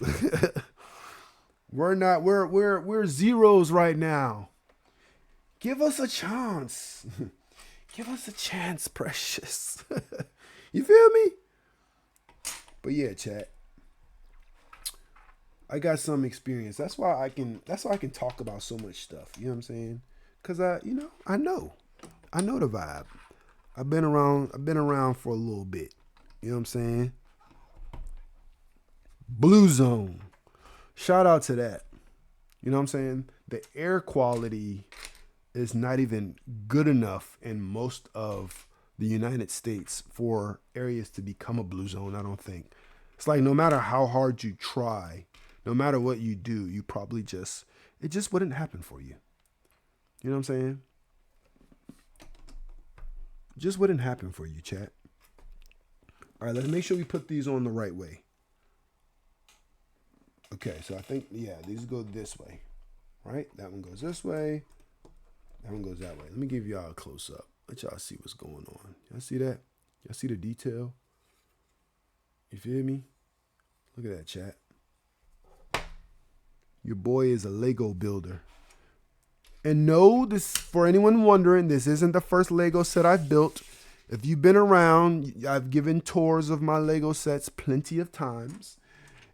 We're zeros right now. Give us a chance. Give us a chance, precious. You feel me? But yeah, chat. I got some experience. That's why I can talk about so much stuff. You know what I'm saying? Cause I know the vibe. I've been around for a little bit. You know what I'm saying? Blue Zone. Shout out to that. You know what I'm saying? The air quality is not even good enough in most of the United States for areas to become a blue zone, I don't think. It's like no matter how hard you try, no matter what you do, you probably it just wouldn't happen for you. You know what I'm saying? It just wouldn't happen for you, chat. All right, let's make sure we put these on the right way. Okay, so I think, yeah, these go this way, right? That one goes this way. That one goes that way. Let me give y'all a close-up. Let y'all see what's going on. Y'all see that? Y'all see the detail? You feel me? Look at that, chat. Your boy is a Lego builder. And no, this, for anyone wondering, this isn't the first Lego set I've built. If you've been around, I've given tours of my Lego sets plenty of times.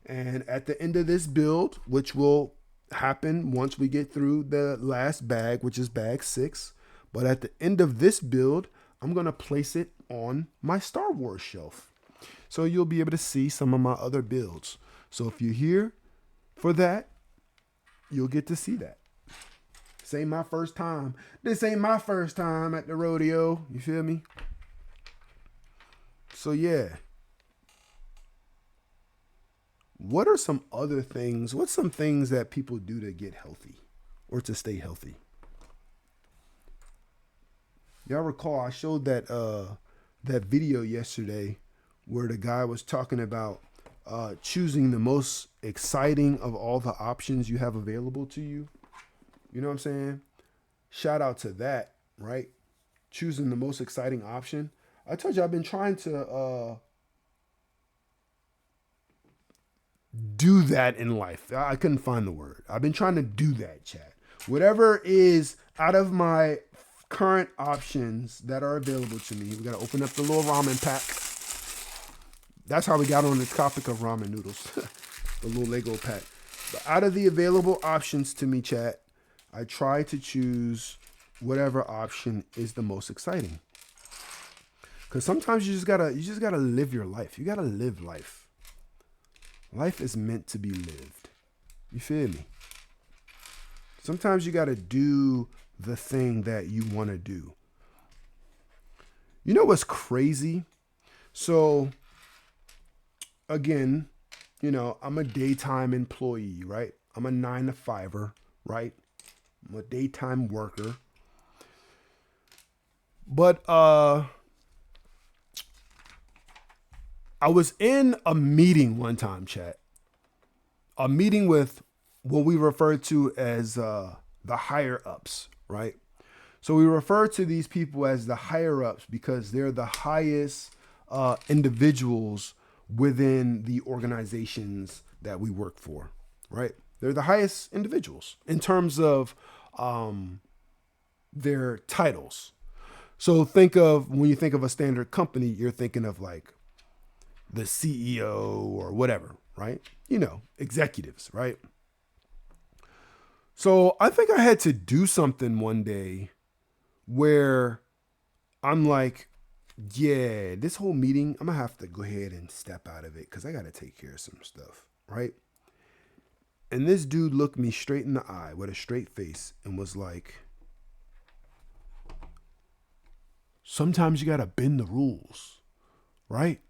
And at the end of this build, which will happen once we get through the last bag, which is bag 6. But at the end of this build, I'm going to place it on my Star Wars shelf. So you'll be able to see some of my other builds. So if you're here for that, you'll get to see that. This ain't my first time. This ain't my first time at the rodeo. You feel me? So yeah. What are some other things? What's some things that people do to get healthy or to stay healthy? Y'all recall I showed that video yesterday where the guy was talking about choosing the most exciting of all the options you have available to you. You know what I'm saying? Shout out to that, right? Choosing the most exciting option. I told you I've been trying to do that in life. I couldn't find the word. I've been trying to do that, chat. Whatever is out of my current options that are available to me. We got to open up the little ramen pack. That's how we got on the topic of ramen noodles. The little Lego pack. But out of the available options to me, chat, I try to choose whatever option is the most exciting. Because sometimes you just gotta live your life. You gotta live life. Life is meant to be lived. You feel me? Sometimes you gotta do the thing that you want to do. You know what's crazy? So, again, you know, I'm a daytime employee, right? I'm a 9-to-5er, right? I'm a daytime worker. But I was in a meeting one time, chat. A meeting with what we refer to as the higher ups, right? So we refer to these people as the higher ups because they're the highest individuals within the organizations that we work for, right? They're the highest individuals in terms of their titles. So think of when you think of a standard company, you're thinking of like the CEO or whatever, right? You know, executives, right? So I think I had to do something one day where I'm like, yeah, this whole meeting, I'm gonna have to go ahead and step out of it because I gotta take care of some stuff, right? And this dude looked me straight in the eye with a straight face and was like, sometimes you gotta bend the rules, right?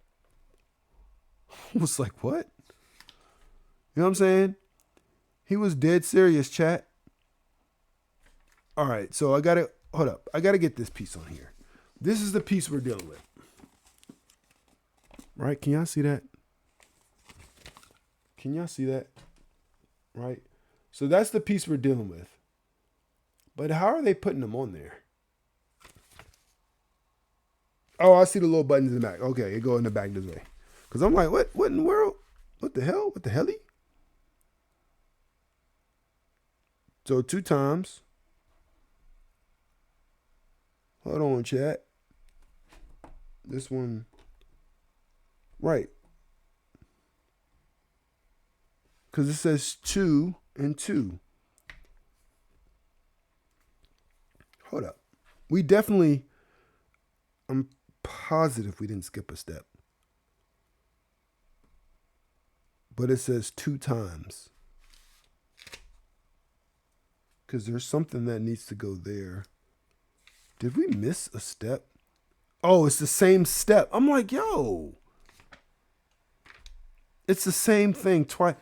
I was like, what? You know what I'm saying? He was dead serious, chat. All right, so I gotta, hold up. I gotta get this piece on here. This is the piece we're dealing with. Right? Can y'all see that? Can y'all see that? Right? So that's the piece we're dealing with. But how are they putting them on there? Oh, I see the little buttons in the back. Okay, it go in the back this way. Because I'm like, what in the world? What the hell? What the helly? So 2 times. Hold on, chat. This one. Right. Because it says 2 and 2. Hold up. We definitely, I'm positive we didn't skip a step. But it says 2 times. Because there's something that needs to go there. Did we miss a step? Oh, it's the same step. I'm like, yo. It's the same thing twice.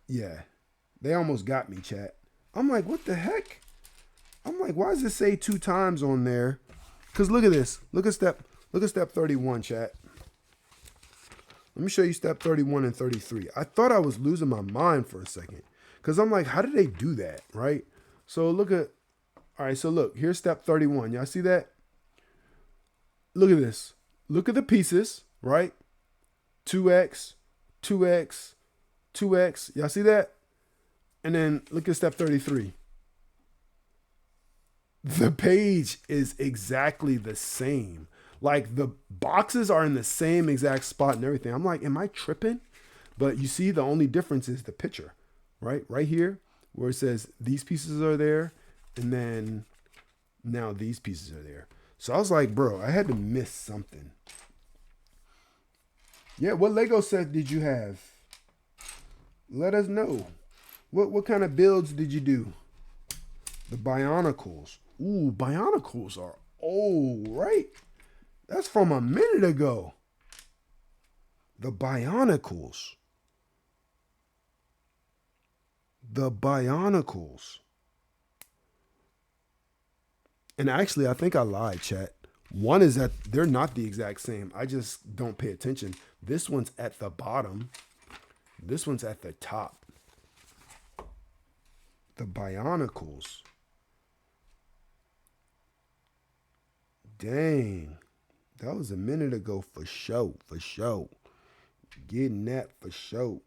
Yeah. They almost got me, chat. I'm like, what the heck? I'm like, why does it say 2 times on there? Because look at this. Look at step 31, chat. Let me show you step 31 and 33. I thought I was losing my mind for a second. Because I'm like, how did they do that, right? So look at, all right, so look, here's step 31. Y'all see that? Look at this. Look at the pieces, right? 2x, 2x, 2x. Y'all see that? And then look at step 33. The page is exactly the same. Like the boxes are in the same exact spot and everything. I'm like, am I tripping? But you see, the only difference is the picture, right? Right here, where it says these pieces are there, and then now these pieces are there. So I was like, bro, I had to miss something. Yeah, what Lego set did you have? Let us know. What kind of builds did you do? The Bionicles. Ooh, Bionicles are old, right? That's from a minute ago. The Bionicles. The Bionicles. And actually, I think I lied, chat. One is that they're not the exact same. I just don't pay attention. This one's at the bottom. This one's at the top. The Bionicles. Dang. That was a minute ago for sure. For sure. Getting that for sure.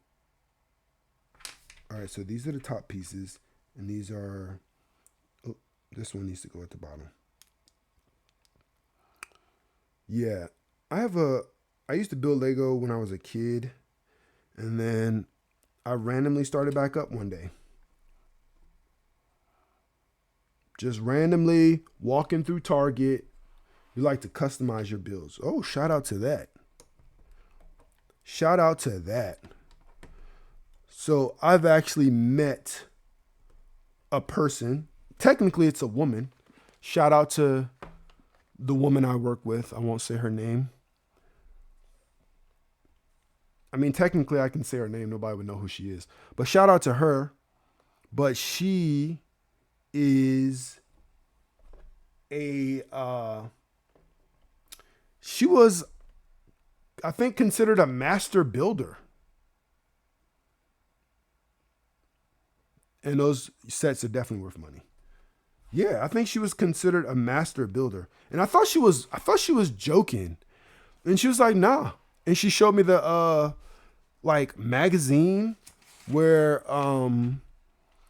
All right, so these are the top pieces. And these are... Oh, this one needs to go at the bottom. Yeah. I used to build Lego when I was a kid. And then I randomly started back up one day. Just randomly walking through Target. You like to customize your builds. Oh, shout out to that. Shout out to that. So I've actually met a person. Technically, it's a woman. Shout out to the woman I work with. I won't say her name. I mean, technically, I can say her name. Nobody would know who she is. But shout out to her. But she is she was I think, considered a master builder. And those sets are definitely worth money. Yeah, I think she was considered a master builder. And I thought she was joking. And she was like, "Nah." And she showed me the like magazine where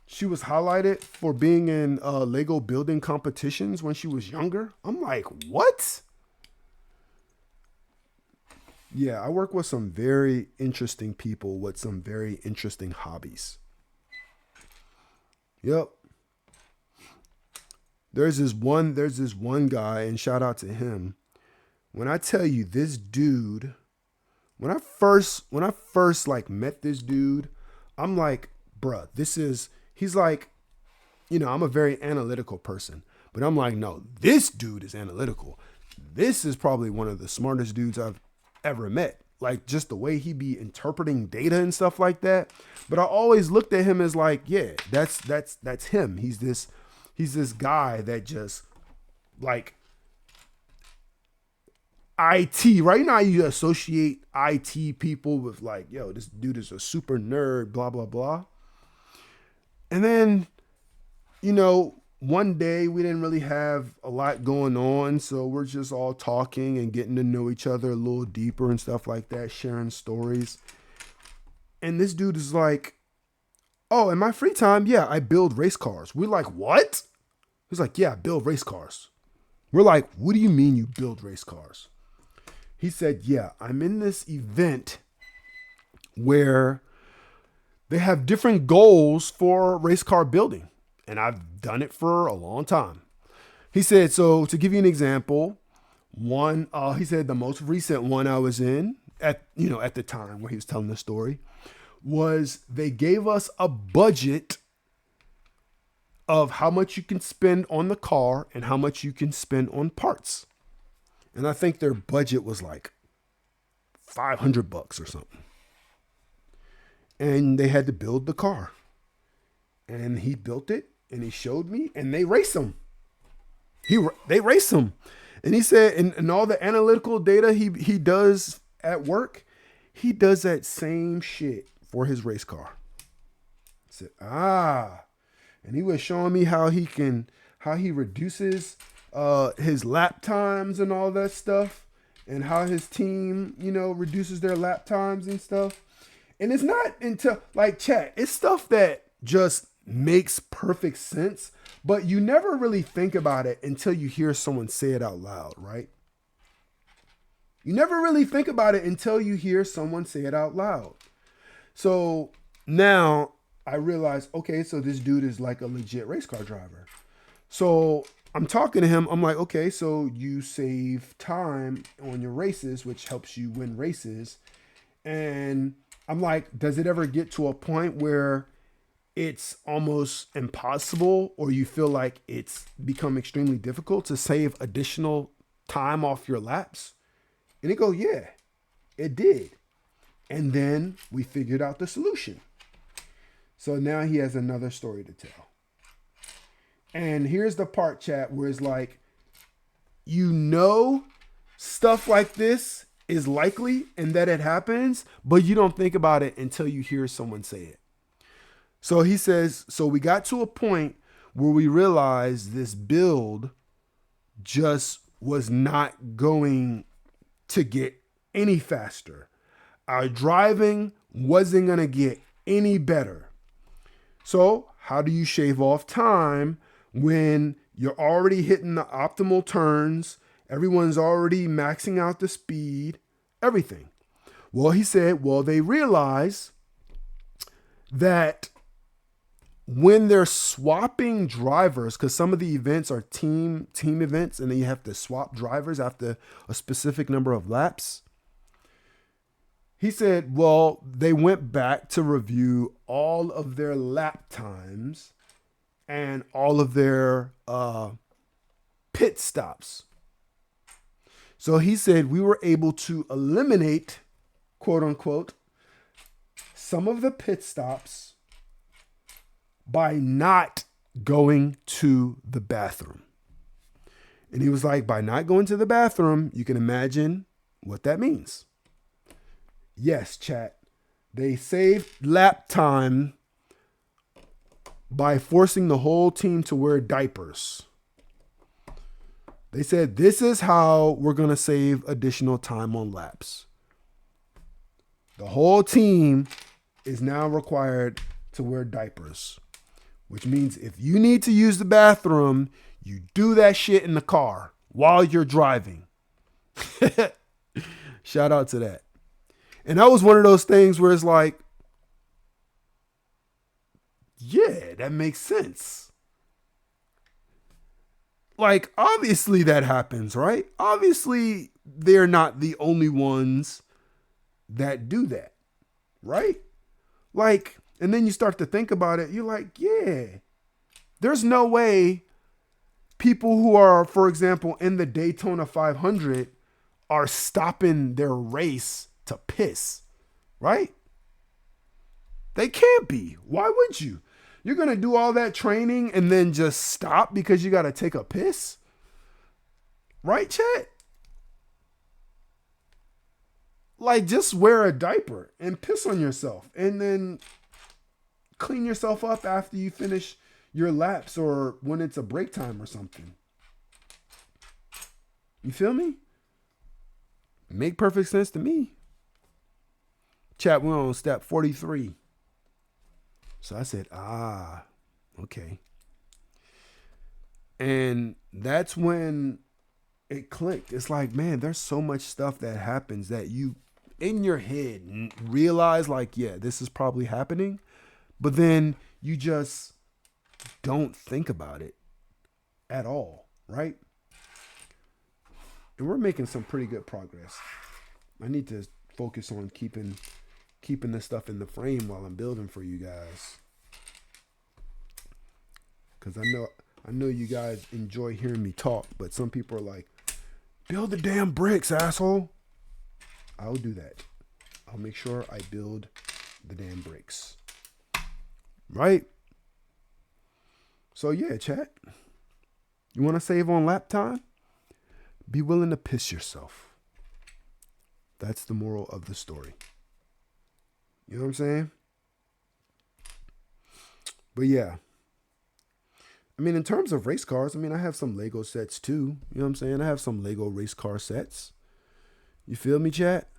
she was highlighted for being in Lego building competitions when she was younger. I'm like, "What?" Yeah, I work with some very interesting people with some very interesting hobbies. Yep. There's this one guy, and shout out to him. When I tell you this dude, when I first like met this dude, I'm like, bruh, he's like, I'm a very analytical person, but I'm like, no, this dude is analytical. This is probably one of the smartest dudes I've ever met. Like just the way he be interpreting data and stuff like that. But I always looked at him as like, yeah, that's him. He's this guy that just like IT. Right now you associate IT people with like, yo, this dude is a super nerd, blah, blah, blah. And then, one day we didn't really have a lot going on. So we're just all talking and getting to know each other a little deeper and stuff like that, sharing stories. And this dude is like, "Oh, in my free time, yeah, I build race cars." We're like, "What?" He's like, "Yeah, I build race cars." We're like, "What do you mean you build race cars?" He said, "Yeah, I'm in this event where they have different goals for race car building. And I've done it for a long time." He said, so to give you an example, he said the most recent one I was in at the time where he was telling the story was they gave us a budget of how much you can spend on the car and how much you can spend on parts. And I think their budget was like $500 or something. And they had to build the car. And he built it and he showed me and they raced him. They raced him. And he said, and all the analytical data he does at work, he does that same shit for his race car. I said, and he was showing me how he reduces his lap times and all that stuff, and how his team, reduces their lap times and stuff. And it's not until like chat, it's stuff that just makes perfect sense, but you never really think about it until you hear someone say it out loud, right? You never really think about it until you hear someone say it out loud. So now I realize, okay, so this dude is like a legit race car driver. So I'm talking to him. I'm like, okay, so you save time on your races, which helps you win races. And I'm like, does it ever get to a point where it's almost impossible or you feel like it's become extremely difficult to save additional time off your laps? And they go, yeah, it did. And then we figured out the solution. So now he has another story to tell. And here's the part, chat, where it's like, stuff like this is likely and that it happens, but you don't think about it until you hear someone say it. So he says, so we got to a point where we realized this build just was not going to get any faster. Our driving wasn't going to get any better. So how do you shave off time when you're already hitting the optimal turns? Everyone's already maxing out the speed, everything. Well, he said, they realize that when they're swapping drivers, because some of the events are team events, and then you have to swap drivers after a specific number of laps. He said, they went back to review all of their lap times and all of their pit stops. So he said we were able to eliminate, quote unquote, some of the pit stops by not going to the bathroom. And he was like, by not going to the bathroom, you can imagine what that means. Yes, chat. They saved lap time by forcing the whole team to wear diapers. They said this is how we're going to save additional time on laps. The whole team is now required to wear diapers, which means if you need to use the bathroom, you do that shit in the car while you're driving. Shout out to that. And that was one of those things where it's like, yeah, that makes sense. Like, obviously that happens, right? Obviously, they're not the only ones that do that, right? Like, and then you start to think about it, you're like, yeah, there's no way people who are, for example, in the Daytona 500 are stopping their race to piss, right? They can't be. Why would you? You're going to do all that training and then just stop because you got to take a piss? Right, chat? Like, just wear a diaper and piss on yourself and then clean yourself up after you finish your laps or when it's a break time or something. You feel me? Make perfect sense to me. Chat, we're on step 43. So I said, okay. And that's when it clicked. It's like, man, there's so much stuff that happens that you, in your head, realize like, yeah, this is probably happening. But then you just don't think about it at all, right? And we're making some pretty good progress. I need to focus on keeping this stuff in the frame while I'm building for you guys. Because I know you guys enjoy hearing me talk, but some people are like, build the damn bricks, asshole. I'll do that. I'll make sure I build the damn bricks. Right? So yeah, chat. You want to save on lap time? Be willing to piss yourself. That's the moral of the story. You know what I'm saying? But yeah. I mean, in terms of race cars, I mean, I have some Lego sets too. You know what I'm saying? I have some Lego race car sets. You feel me, chat?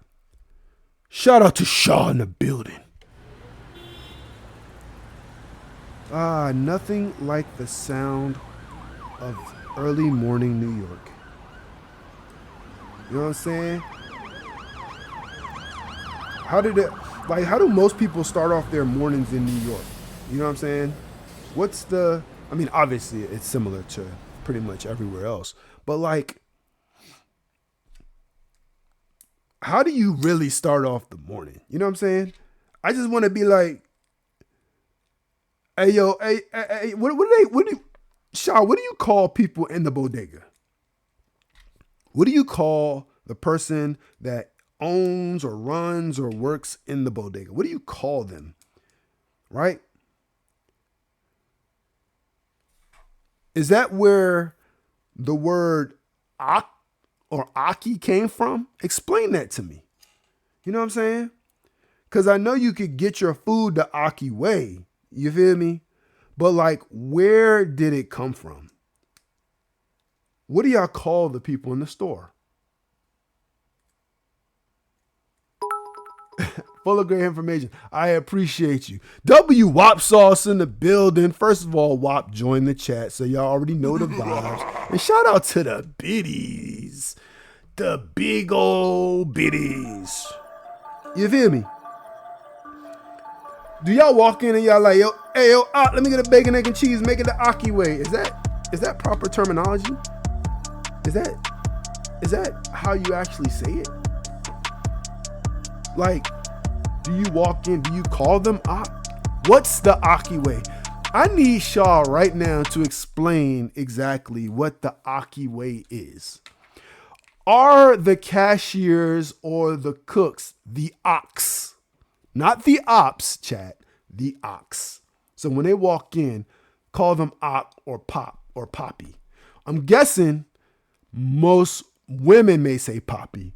Shout out to Shaw in the building. Nothing like the sound of early morning New York. You know what I'm saying? How do most people start off their mornings in New York? You know what I'm saying? I mean, obviously it's similar to pretty much everywhere else, but like, how do you really start off the morning? You know what I'm saying? I just want to be like, hey, yo, hey, Shaw, what do you call people in the bodega? What do you call the person that owns or runs or works in the bodega? What do you call them? Right? Is that where the word ak or aki came from? Explain that to me. You know what I'm saying? Because I know you could get your food the aki way. You feel me? But like, where did it come from? What do y'all call the people in the store? Full of great information. I appreciate you. W WAP Sauce in the building. First of all, WAP joined the chat, so y'all already know the vibes. And shout out to the biddies. The big old biddies. You feel me? Do y'all walk in and y'all like, yo, hey, yo, let me get a bacon, egg, and cheese, make it the Aki way. Is that proper terminology? Is that how you actually say it? Like, do you walk in, do you call them Ak? What's the Aki way? I need Shaw right now to explain exactly what the Aki way is. Are the cashiers or the cooks the ox? Not the ops, chat, the ox. So when they walk in, call them Ak or Pop or Poppy. I'm guessing most women may say Poppy,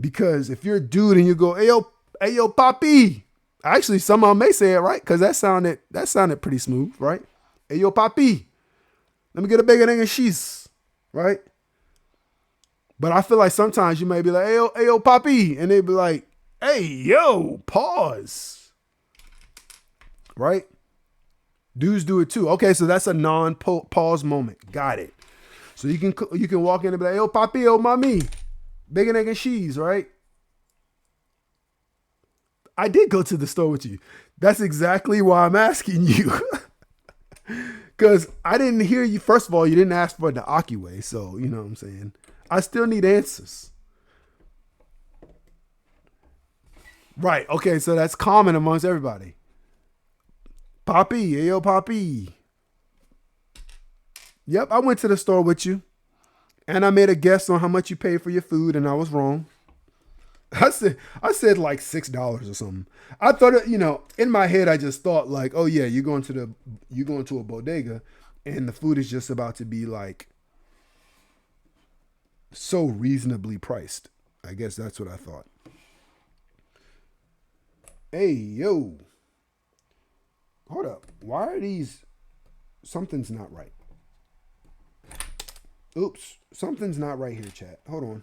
because if you're a dude and you go, hey Hey yo, Papi. Actually, some of them may say it right because that sounded pretty smooth, right? Hey yo, Papi. Let me get a bigger egg and cheese, right? But I feel like sometimes you may be like, hey yo, Papi, and they be like, hey yo, pause, right? Dudes do it too. Okay, so that's a non-pause moment. Got it. So you can walk in and be like, yo, Papi, yo, mami, bacon, egg, and cheese, right? I did go to the store with you. That's exactly why I'm asking you. Because I didn't hear you. First of all, you didn't ask for the Akiway. So, you know what I'm saying? I still need answers. Right. Okay, so that's common amongst everybody. Papi, hey, yo, Papi. Yep, I went to the store with you. And I made a guess on how much you paid for your food, and I was wrong. I said like $6 or something. I thought in my head I just thought like, oh yeah, you're going to a bodega and the food is just about to be like so reasonably priced. I guess that's what I thought. Hey, yo. Hold up. Why are these something's not right? Oops, something's not right here, chat. Hold on.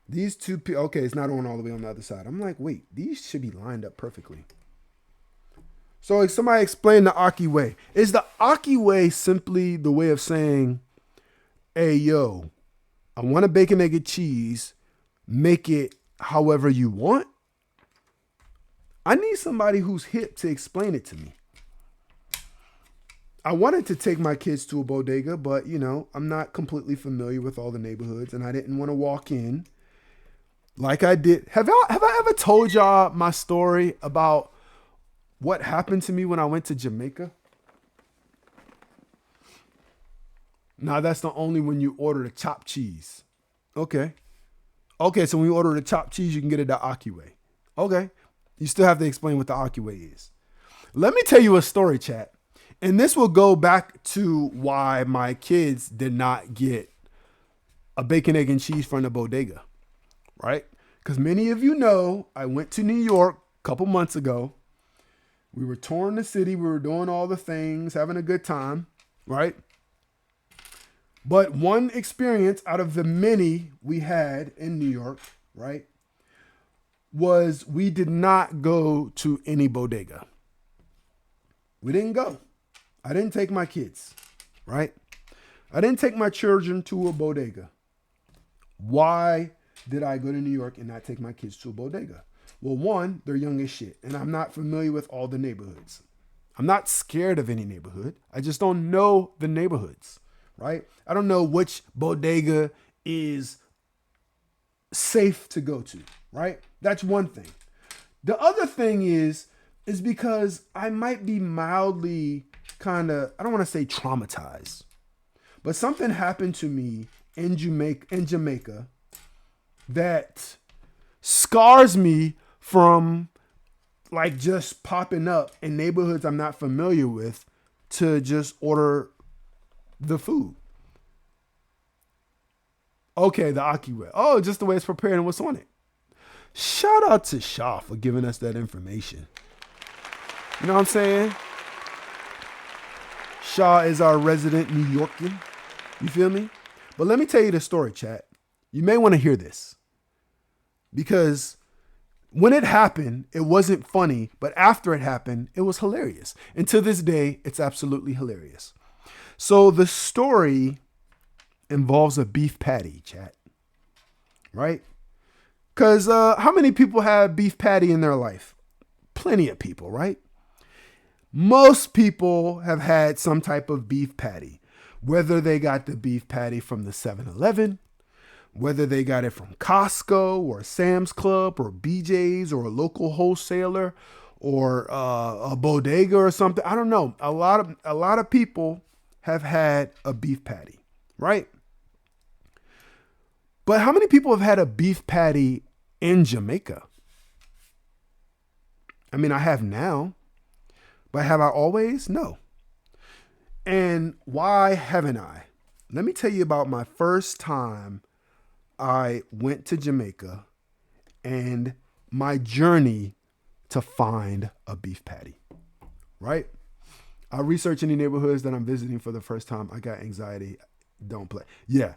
These two, okay, it's not on all the way on the other side. I'm like, wait, these should be lined up perfectly. So somebody explain the Aki way. Is the Aki way simply the way of saying, hey, yo, I want a bacon, egg, and cheese. Make it however you want? I need somebody who's hip to explain it to me. I wanted to take my kids to a bodega, but, I'm not completely familiar with all the neighborhoods, and I didn't want to walk in like I did. Have I ever told y'all my story about what happened to me when I went to Jamaica? Now, that's the only when you order the chopped cheese. Okay. Okay, so when you order the chopped cheese, you can get it the Aki way. Okay. You still have to explain what the Aki way is. Let me tell you a story, chat. And this will go back to why my kids did not get a bacon, egg, and cheese from the bodega. Right? Because many of you know, I went to New York a couple months ago. We were touring the city. We were doing all the things, having a good time, right? But one experience out of the many we had in New York, right, was we did not go to any bodega. We didn't go. I didn't take my kids, right? I didn't take my children to a bodega. Why did I go to New York and not take my kids to a bodega? Well, one, they're young as shit, and I'm not familiar with all the neighborhoods. I'm not scared of any neighborhood. I just don't know the neighborhoods, right? I don't know which bodega is safe to go to, right? That's one thing. The other thing is because I might be mildly kind of, I don't want to say traumatized, but something happened to me in Jamaica that scars me from like just popping up in neighborhoods I'm not familiar with to just order the food. Okay, the Aki way. Oh, just the way it's prepared and what's on it. Shout out to Shaw for giving us that information. You know what I'm saying? Shaw is our resident New Yorker. You feel me? But let me tell you the story, chat. You may want to hear this. Because when it happened, it wasn't funny. But after it happened, it was hilarious. And to this day, it's absolutely hilarious. So the story involves a beef patty, chat. Right? Because how many people have beef patty in their life? Plenty of people, right? Most people have had some type of beef patty, whether they got the beef patty from the 7-Eleven, whether they got it from Costco or Sam's Club or BJ's or a local wholesaler or a bodega or something. I don't know. A lot of people have had a beef patty, right? But how many people have had a beef patty in Jamaica? I mean, I have now. But have I always? No. And why haven't I? Let me tell you about my first time I went to Jamaica and my journey to find a beef patty, right? I research any neighborhoods that I'm visiting for the first time. I got anxiety. Don't play. Yeah.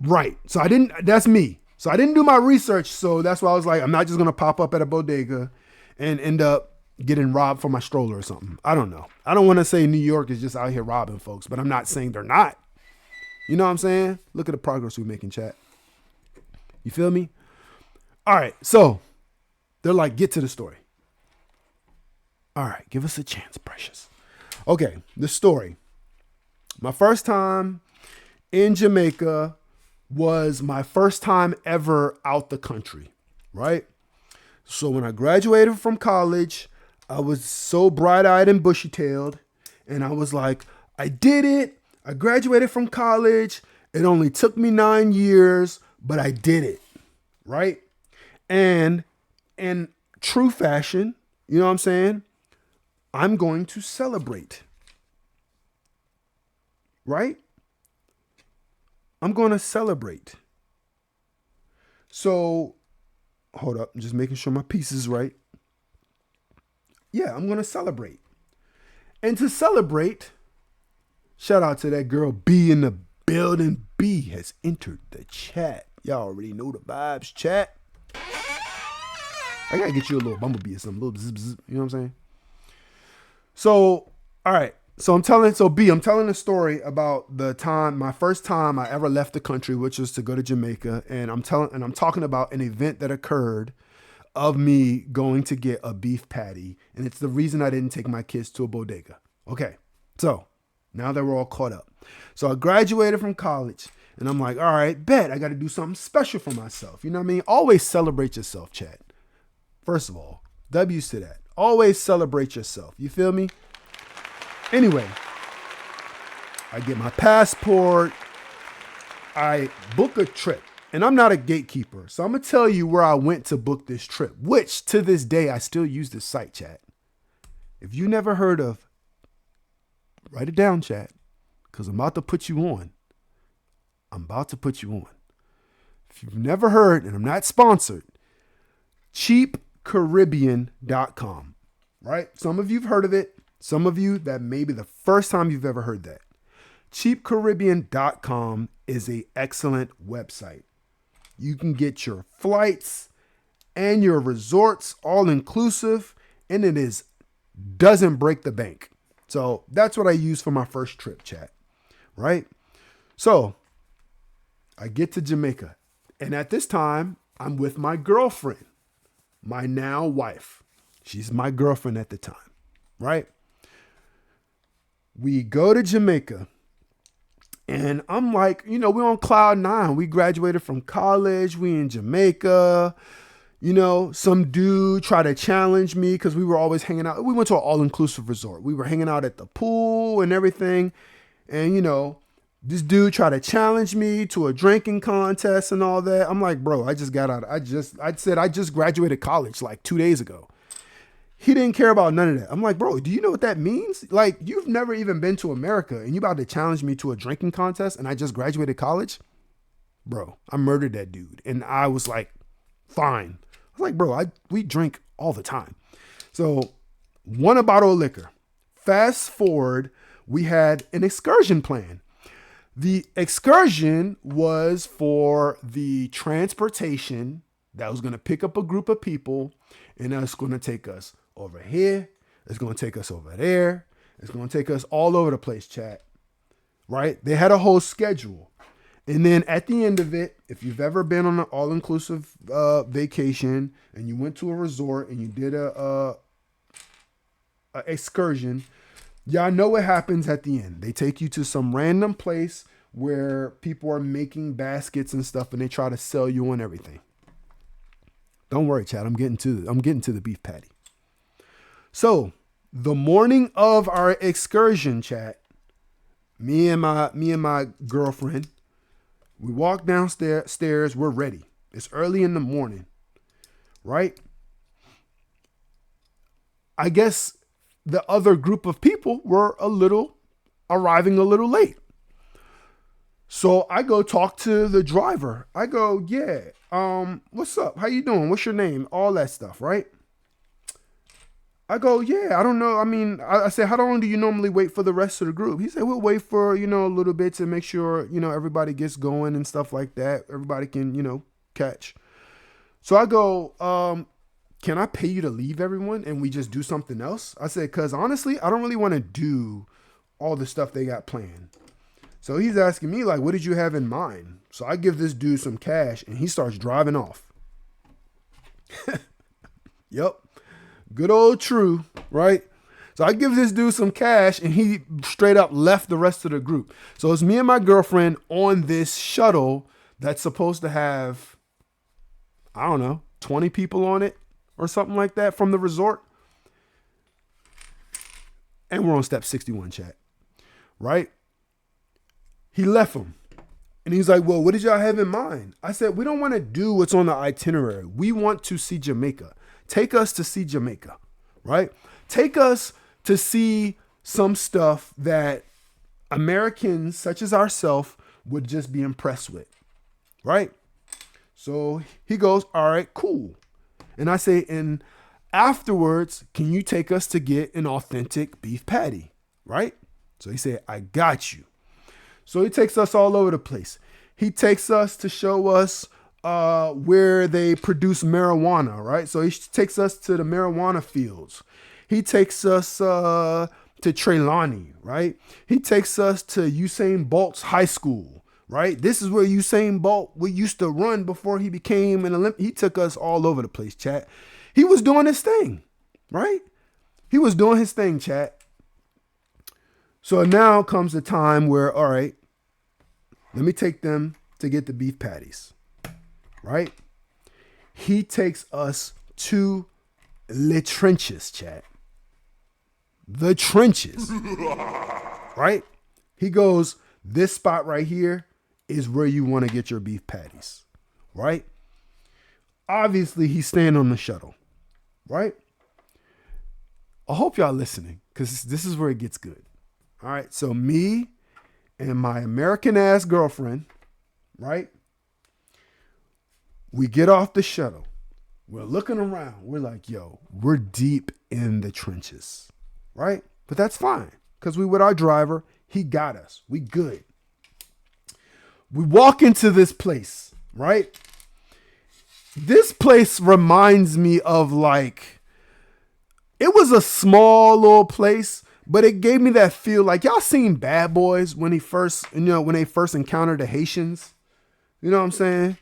Right. So that's me. So I didn't do my research. So that's why I was like, I'm not just going to pop up at a bodega and end up getting robbed for my stroller or something. I don't know. I don't want to say New York is just out here robbing folks, but I'm not saying they're not. You know what I'm saying? Look at the progress we're making, chat. You feel me? All right. So they're like, get to the story. All right. Give us a chance, precious. Okay. The story. My first time in Jamaica was my first time ever out the country, right? So when I graduated from college, I was so bright-eyed and bushy-tailed, and I was like, I did it. I graduated from college. It only took me 9 years, but I did it, right? And in true fashion, you know what I'm saying? I'm going to celebrate, right? I'm going to celebrate. So, hold up. I'm just making sure my piece is right. Yeah, I'm going to celebrate. And to celebrate, shout out to that girl B in the building. B has entered the chat. Y'all already know the vibes, chat. I got to get you a little bumblebee or something. A little bzz, bzz, you know what I'm saying? So, all right. So I'm telling a story about my first time I ever left the country, which was to go to Jamaica. And I'm talking about an event that occurred of me going to get a beef patty. And it's the reason I didn't take my kids to a bodega. Okay. So now that we're all caught up. So I graduated from college and I'm like, all right, bet I got to do something special for myself. You know what I mean? Always celebrate yourself, chat. First of all, W's to that. Always celebrate yourself. You feel me? Anyway, I get my passport. I book a trip. And I'm not a gatekeeper. So I'm going to tell you where I went to book this trip, which to this day, I still use this site, chat. If you never heard of, write it down, chat, because I'm about to put you on. If you've never heard, and I'm not sponsored, cheapcaribbean.com, right? Some of you have heard of it. Some of you, that may be the first time you've ever heard that. Cheapcaribbean.com is an excellent website. You can get your flights and your resorts all inclusive, and it doesn't break the bank. So that's what I use for my first trip, chat, right? So I get to Jamaica, and at this time, I'm with my girlfriend, my now wife. She's my girlfriend at the time, right? We go to Jamaica and I'm like, we're on cloud 9. We graduated from college. We in Jamaica. Some dude tried to challenge me because we were always hanging out. We went to an all-inclusive resort. We were hanging out at the pool and everything. And, this dude tried to challenge me to a drinking contest and all that. I'm like, bro, I just graduated college like 2 days ago. He didn't care about none of that. I'm like, bro, do you know what that means? Like, you've never even been to America and you about to challenge me to a drinking contest and I just graduated college? Bro, I murdered that dude. And I was like, fine. I was like, bro, we drink all the time. So, won a bottle of liquor. Fast forward, we had an excursion plan. The excursion was for the transportation that was going to pick up a group of people and that's going to take us over here. It's going to take us over there. It's going to take us all over the place, chat. Right? They had a whole schedule. And then at the end of it, if you've ever been on an all-inclusive vacation and you went to a resort and you did a excursion, y'all know what happens at the end. They take you to some random place where people are making baskets and stuff and they try to sell you on everything. Don't worry, chat. I'm getting to the beef patty. So the morning of our excursion, chat, me and my girlfriend, we walk downstairs. We're ready. It's early in the morning, right? I guess the other group of people were arriving a little late. So I go talk to the driver. I go, yeah, what's up? How you doing? What's your name? All that stuff, right? I go, yeah, I don't know. I mean, I said, how long do you normally wait for the rest of the group? He said, we'll wait for, a little bit to make sure, everybody gets going and stuff like that. Everybody can, catch. So I go, can I pay you to leave everyone and we just do something else? I said, because honestly, I don't really want to do all the stuff they got planned. So he's asking me, like, what did you have in mind? So I give this dude some cash and he starts driving off. Yep. Good old true, right? So I give this dude some cash and he straight up left the rest of the group. So it's me and my girlfriend on this shuttle that's supposed to have, I don't know, 20 people on it or something like that from the resort. And we're on step 61, chat, right? He left them. And he's like, well, what did y'all have in mind? I said, we don't want to do what's on the itinerary. We want to see Jamaica. Take us to see Jamaica, right? Take us to see some stuff that Americans such as ourselves would just be impressed with, right? So he goes, all right, cool. And I say, and afterwards, can you take us to get an authentic beef patty, right? So he said, I got you. So he takes us all over the place. He takes us to show us where they produce marijuana, right? So he takes us to the marijuana fields. He takes us to Trelawney, right? He takes us to Usain Bolt's high school, right? This is where Usain Bolt used to run before he became an Olympic. He took us all over the place, chat. He was doing his thing, right? He was doing his thing, chat. So now comes the time where, all right, let me take them to get the beef patties, right? He takes us to Le Trenches, chat. The trenches, right? He goes, this spot right here is where you want to get your beef patties, right? Obviously, he's staying on the shuttle, right? I hope y'all listening because this is where it gets good. All right, so me and my American ass girlfriend, right? We get off the shuttle. We're looking around. We're like, yo, we're deep in the trenches, right? But that's fine because we with our driver. He got us. We good. We walk into this place, right? This place reminds me of like, it was a small little place, but it gave me that feel like y'all seen Bad Boys when they first encountered the Haitians. You know what I'm saying?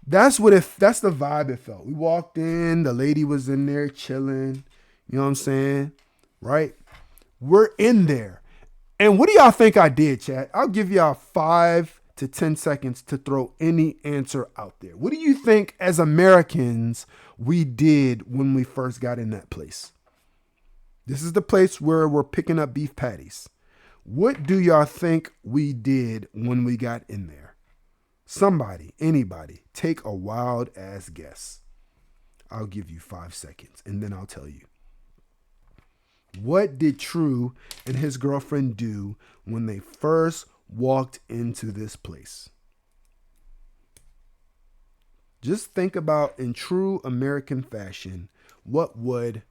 That's the vibe it felt. We walked in, the lady was in there chilling. You know what I'm saying? Right? We're in there. And what do y'all think I did, chat? I'll give y'all 5 to 10 seconds to throw any answer out there. What do you think as Americans we did when we first got in that place? This is the place where we're picking up beef patties. What do y'all think we did when we got in there? Somebody, anybody, take a wild ass guess. I'll give you 5 seconds and then I'll tell you. What did True and his girlfriend do when they first walked into this place? Just think about, in true American fashion, what would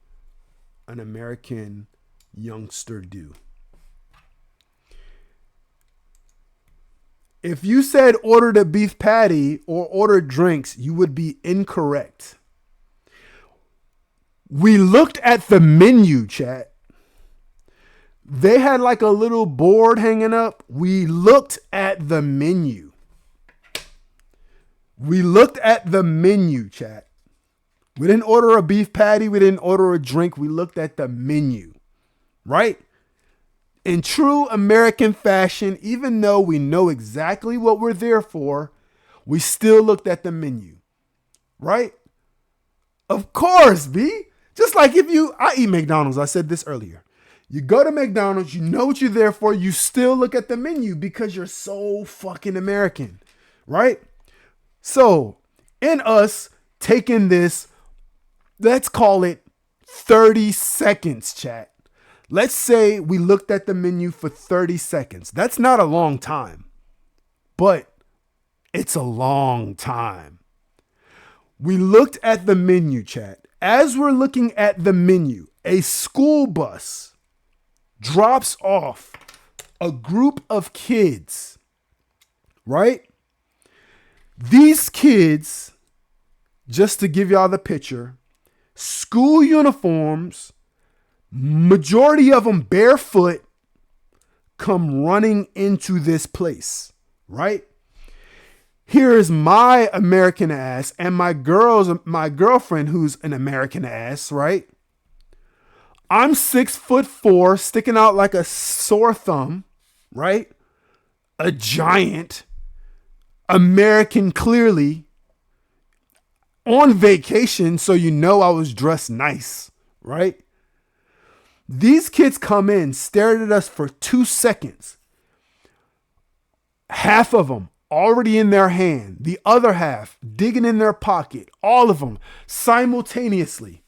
an American youngster do? If you said order the beef patty or order drinks, you would be incorrect. We looked at the menu, chat. They had like a little board hanging up. We looked at the menu. We looked at the menu, chat. We didn't order a beef patty. We didn't order a drink. We looked at the menu, right? In true American fashion, even though we know exactly what we're there for, we still looked at the menu, right? Of course, B. Just like I eat McDonald's. I said this earlier. You go to McDonald's, you know what you're there for. You still look at the menu because you're so fucking American, right? So in us taking this, let's call it 30 seconds, chat. Let's say we looked at the menu for 30 seconds. That's not a long time, but it's a long time. We looked at the menu, chat. As we're looking at the menu, a school bus drops off a group of kids, right? These kids, just to give y'all the picture, school uniforms, majority of them barefoot, come running into this place, right? Here is my American ass and my girlfriend who's an American ass, right? I'm 6'4", sticking out like a sore thumb, right? A giant, American clearly, on vacation, so you know I was dressed nice, right? These kids come in, stared at us for 2 seconds. Half of them already in their hand, the other half digging in their pocket, all of them simultaneously.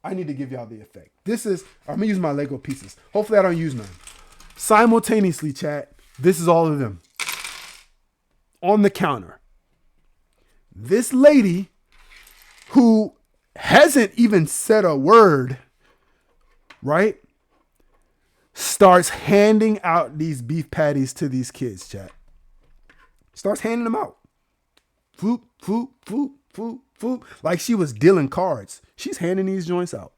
I need to give y'all the effect. I'm gonna use my Lego pieces. Hopefully I don't use none. Simultaneously, chat, this is all of them on the counter. This lady who hasn't even said a word, right, starts handing out these beef patties to these kids, chat. Starts handing them out. Foop, foop, foop, foop, foop. Like she was dealing cards. She's handing these joints out,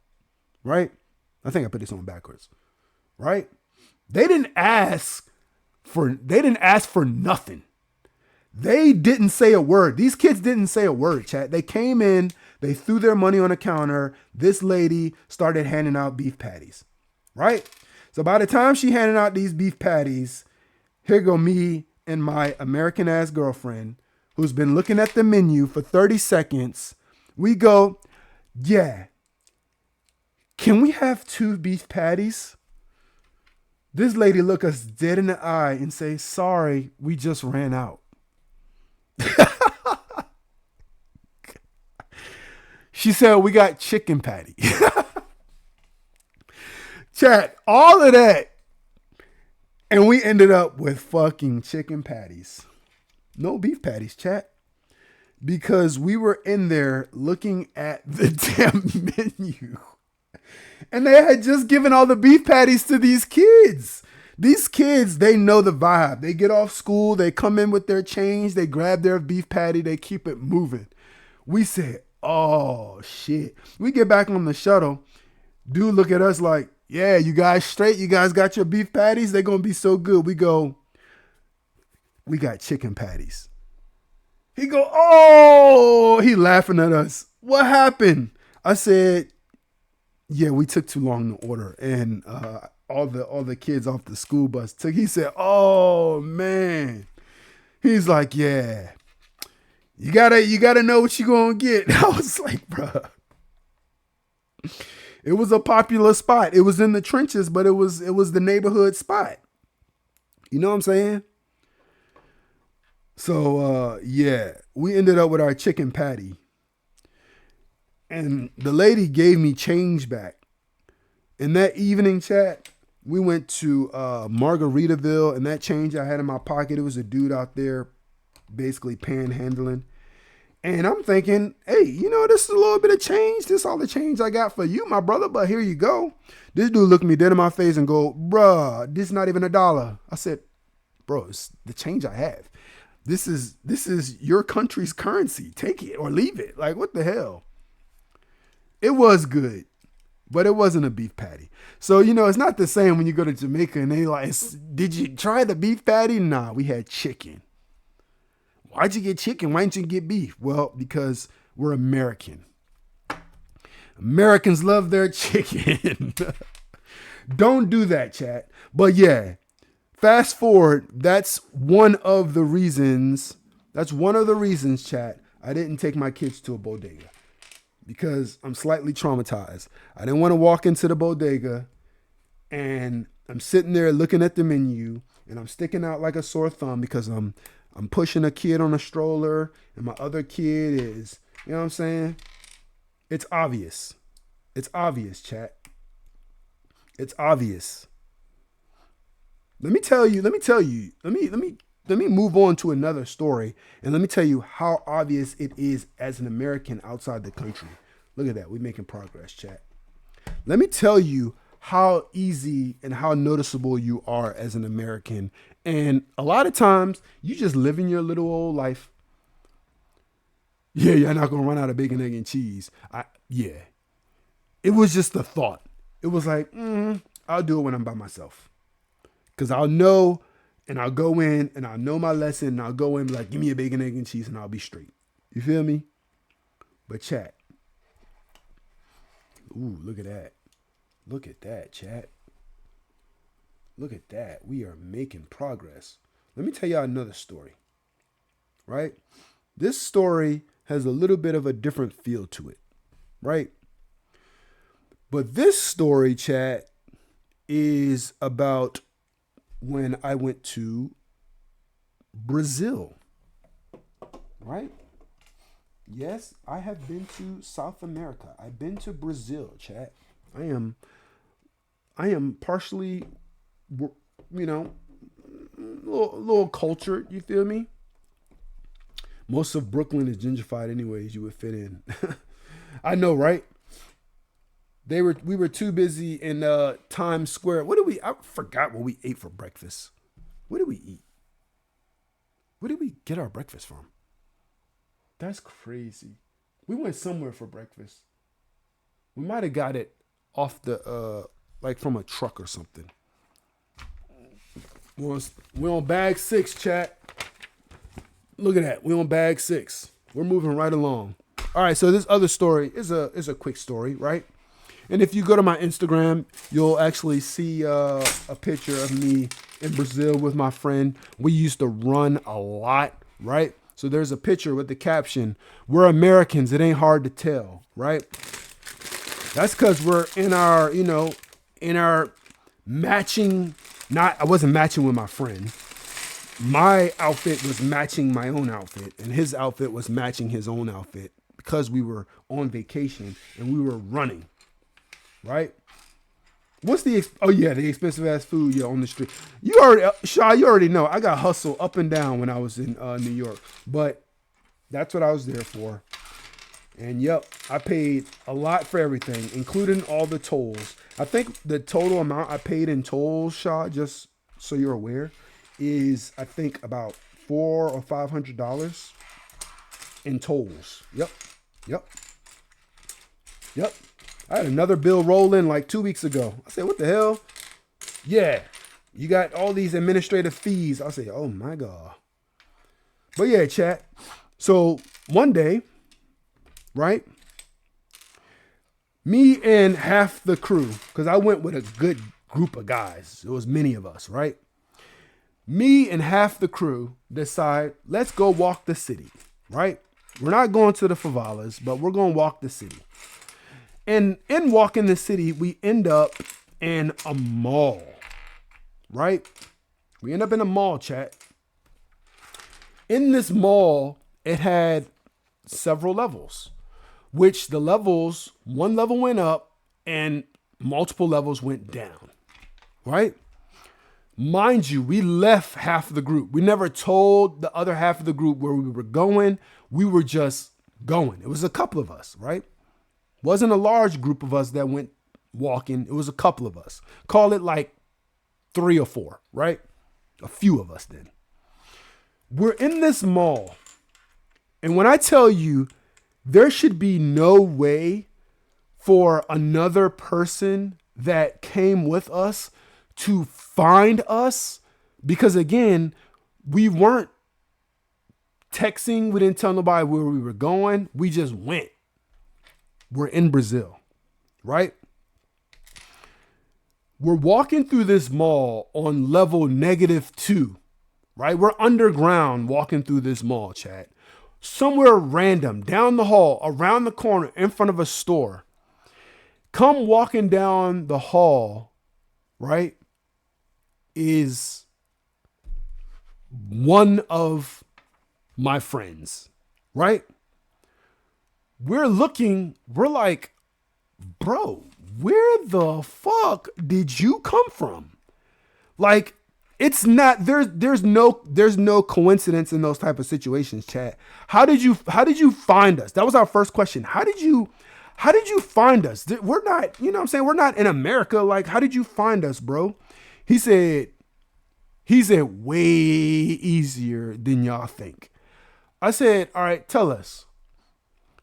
right? I think I put this on backwards, right? They didn't ask for nothing. They didn't say a word. These kids didn't say a word, chat. They came in, they threw their money on the counter. This lady started handing out beef patties, right? So by the time she handed out these beef patties, here go me and my American ass girlfriend who's been looking at the menu for 30 seconds. We go, yeah, can we have 2 beef patties? This lady look us dead in the eye and say, sorry, we just ran out. She said, we got chicken patty. Chat, all of that. And we ended up with fucking chicken patties. No beef patties, chat. Because we were in there looking at the damn menu. And they had just given all the beef patties to these kids. These kids, they know the vibe. They get off school, they come in with their change, they grab their beef patty, they keep it moving. We said, oh shit. We get back on the shuttle. Dude look at us like, yeah, you guys straight? You guys got your beef patties? They're going to be so good. We go, we got chicken patties. He go, oh, he laughing at us. What happened? I said, yeah, we took too long to order. And all the kids off the school bus took. He said, oh, man. He's like, yeah, you gotta know what you're going to get. I was like, bruh. It was a popular spot. It was in the trenches, but it was the neighborhood spot. You know what I'm saying? So, yeah, we ended up with our chicken patty. And the lady gave me change back. In that evening, chat, we went to Margaritaville, and that change I had in my pocket, it was a dude out there basically panhandling. And I'm thinking, hey, you know, this is a little bit of change. This is all the change I got for you, my brother, but here you go. This dude looked me dead in my face and go, bruh, this is not even $1. I said, bro, it's the change I have. This is your country's currency. Take it or leave it. Like, what the hell? It was good, but it wasn't a beef patty. So, you know, it's not the same when you go to Jamaica and they like, did you try the beef patty? Nah, we had chicken. Why'd you get chicken? Why didn't you get beef? Well, because we're American. Americans love their chicken. Don't do that, chat. But yeah, fast forward. That's one of the reasons, chat, I didn't take my kids to a bodega. Because I'm slightly traumatized. I didn't want to walk into the bodega and I'm sitting there looking at the menu and I'm sticking out like a sore thumb because I'm pushing a kid on a stroller and my other kid is, you know what I'm saying? It's obvious. It's obvious, chat. It's obvious. Let me move on to another story and let me tell you how obvious it is as an American outside the country. Look at that. We're making progress, chat. Let me tell you how easy and how noticeable you are as an American. And a lot of times you just living your little old life. Yeah, you're not going to run out of bacon, egg, and cheese. Yeah. It was just a thought. It was like, I'll do it when I'm by myself. Because I'll know and I'll go in and I'll know my lesson and I'll go in and be like, give me a bacon, egg, and cheese and I'll be straight. You feel me? But chat. Ooh, look at that. Look at that, chat. Look at that. We are making progress. Let me tell y'all another story. Right? This story has a little bit of a different feel to it. Right? But this story, chat, is about when I went to Brazil. Right? Yes, I have been to South America. I've been to Brazil, chat. I am partially, a little cultured. You feel me? Most of Brooklyn is gentrified anyways. You would fit in. I know, right? We were too busy in Times Square. I forgot what we ate for breakfast. What did we eat? Where did we get our breakfast from? That's crazy. We went somewhere for breakfast. We might have got it off the from a truck or something. We're on bag 6, chat. Look at that. We're on bag 6. We're moving right along. All right, so this other story is a quick story, right? And if you go to my Instagram, you'll actually see a picture of me in Brazil with my friend. We used to run a lot, right? So there's a picture with the caption, "We're Americans, it ain't hard to tell," right? That's because we're in our matching, I wasn't matching with my friend. My outfit was matching my own outfit, and his outfit was matching his own outfit because we were on vacation and we were running, right? What's the expensive ass food on the street. You already know. I got hustle up and down when I was in New York, but that's what I was there for. And yep, I paid a lot for everything, including all the tolls. I think the total amount I paid in tolls, Shaw, just so you're aware, is I think about $400 or $500 in tolls. Yep. I had another bill roll in like 2 weeks ago. I said, what the hell? Yeah, you got all these administrative fees. I say, oh my God. But yeah, chat. So one day, right? Me and half the crew, because I went with a good group of guys. There was many of us, right? Me and half the crew decide, let's go walk the city, right? We're not going to the favelas, but we're going to walk the city. And in walking the city, we end up in a mall, right? We end up in a mall, chat. In this mall, it had several levels, which the levels, one level went up and multiple levels went down, right? Mind you, we left half of the group. We never told the other half of the group where we were going. We were just going. It was a couple of us, right? Wasn't a large group of us that went walking. It was a couple of us. Call it like 3 or 4, right? A few of us then. We're in this mall. And when I tell you, there should be no way for another person that came with us to find us, because again, we weren't texting. We didn't tell nobody where we were going. We just went. We're in Brazil, right? We're walking through this mall on level -2, right? We're underground walking through this mall, chat. Somewhere random, down the hall, around the corner, in front of a store. Come walking down the hall, right, is one of my friends, right? We're like, bro, where the fuck did you come from? Like, it's not, there's no coincidence in those type of situations, chat. How did you find us? That was our first question. How did you how did you find us? We're not, you know what I'm saying? We're not in America. Like, how did you find us, bro? He said, way easier than y'all think. I said, all right, tell us.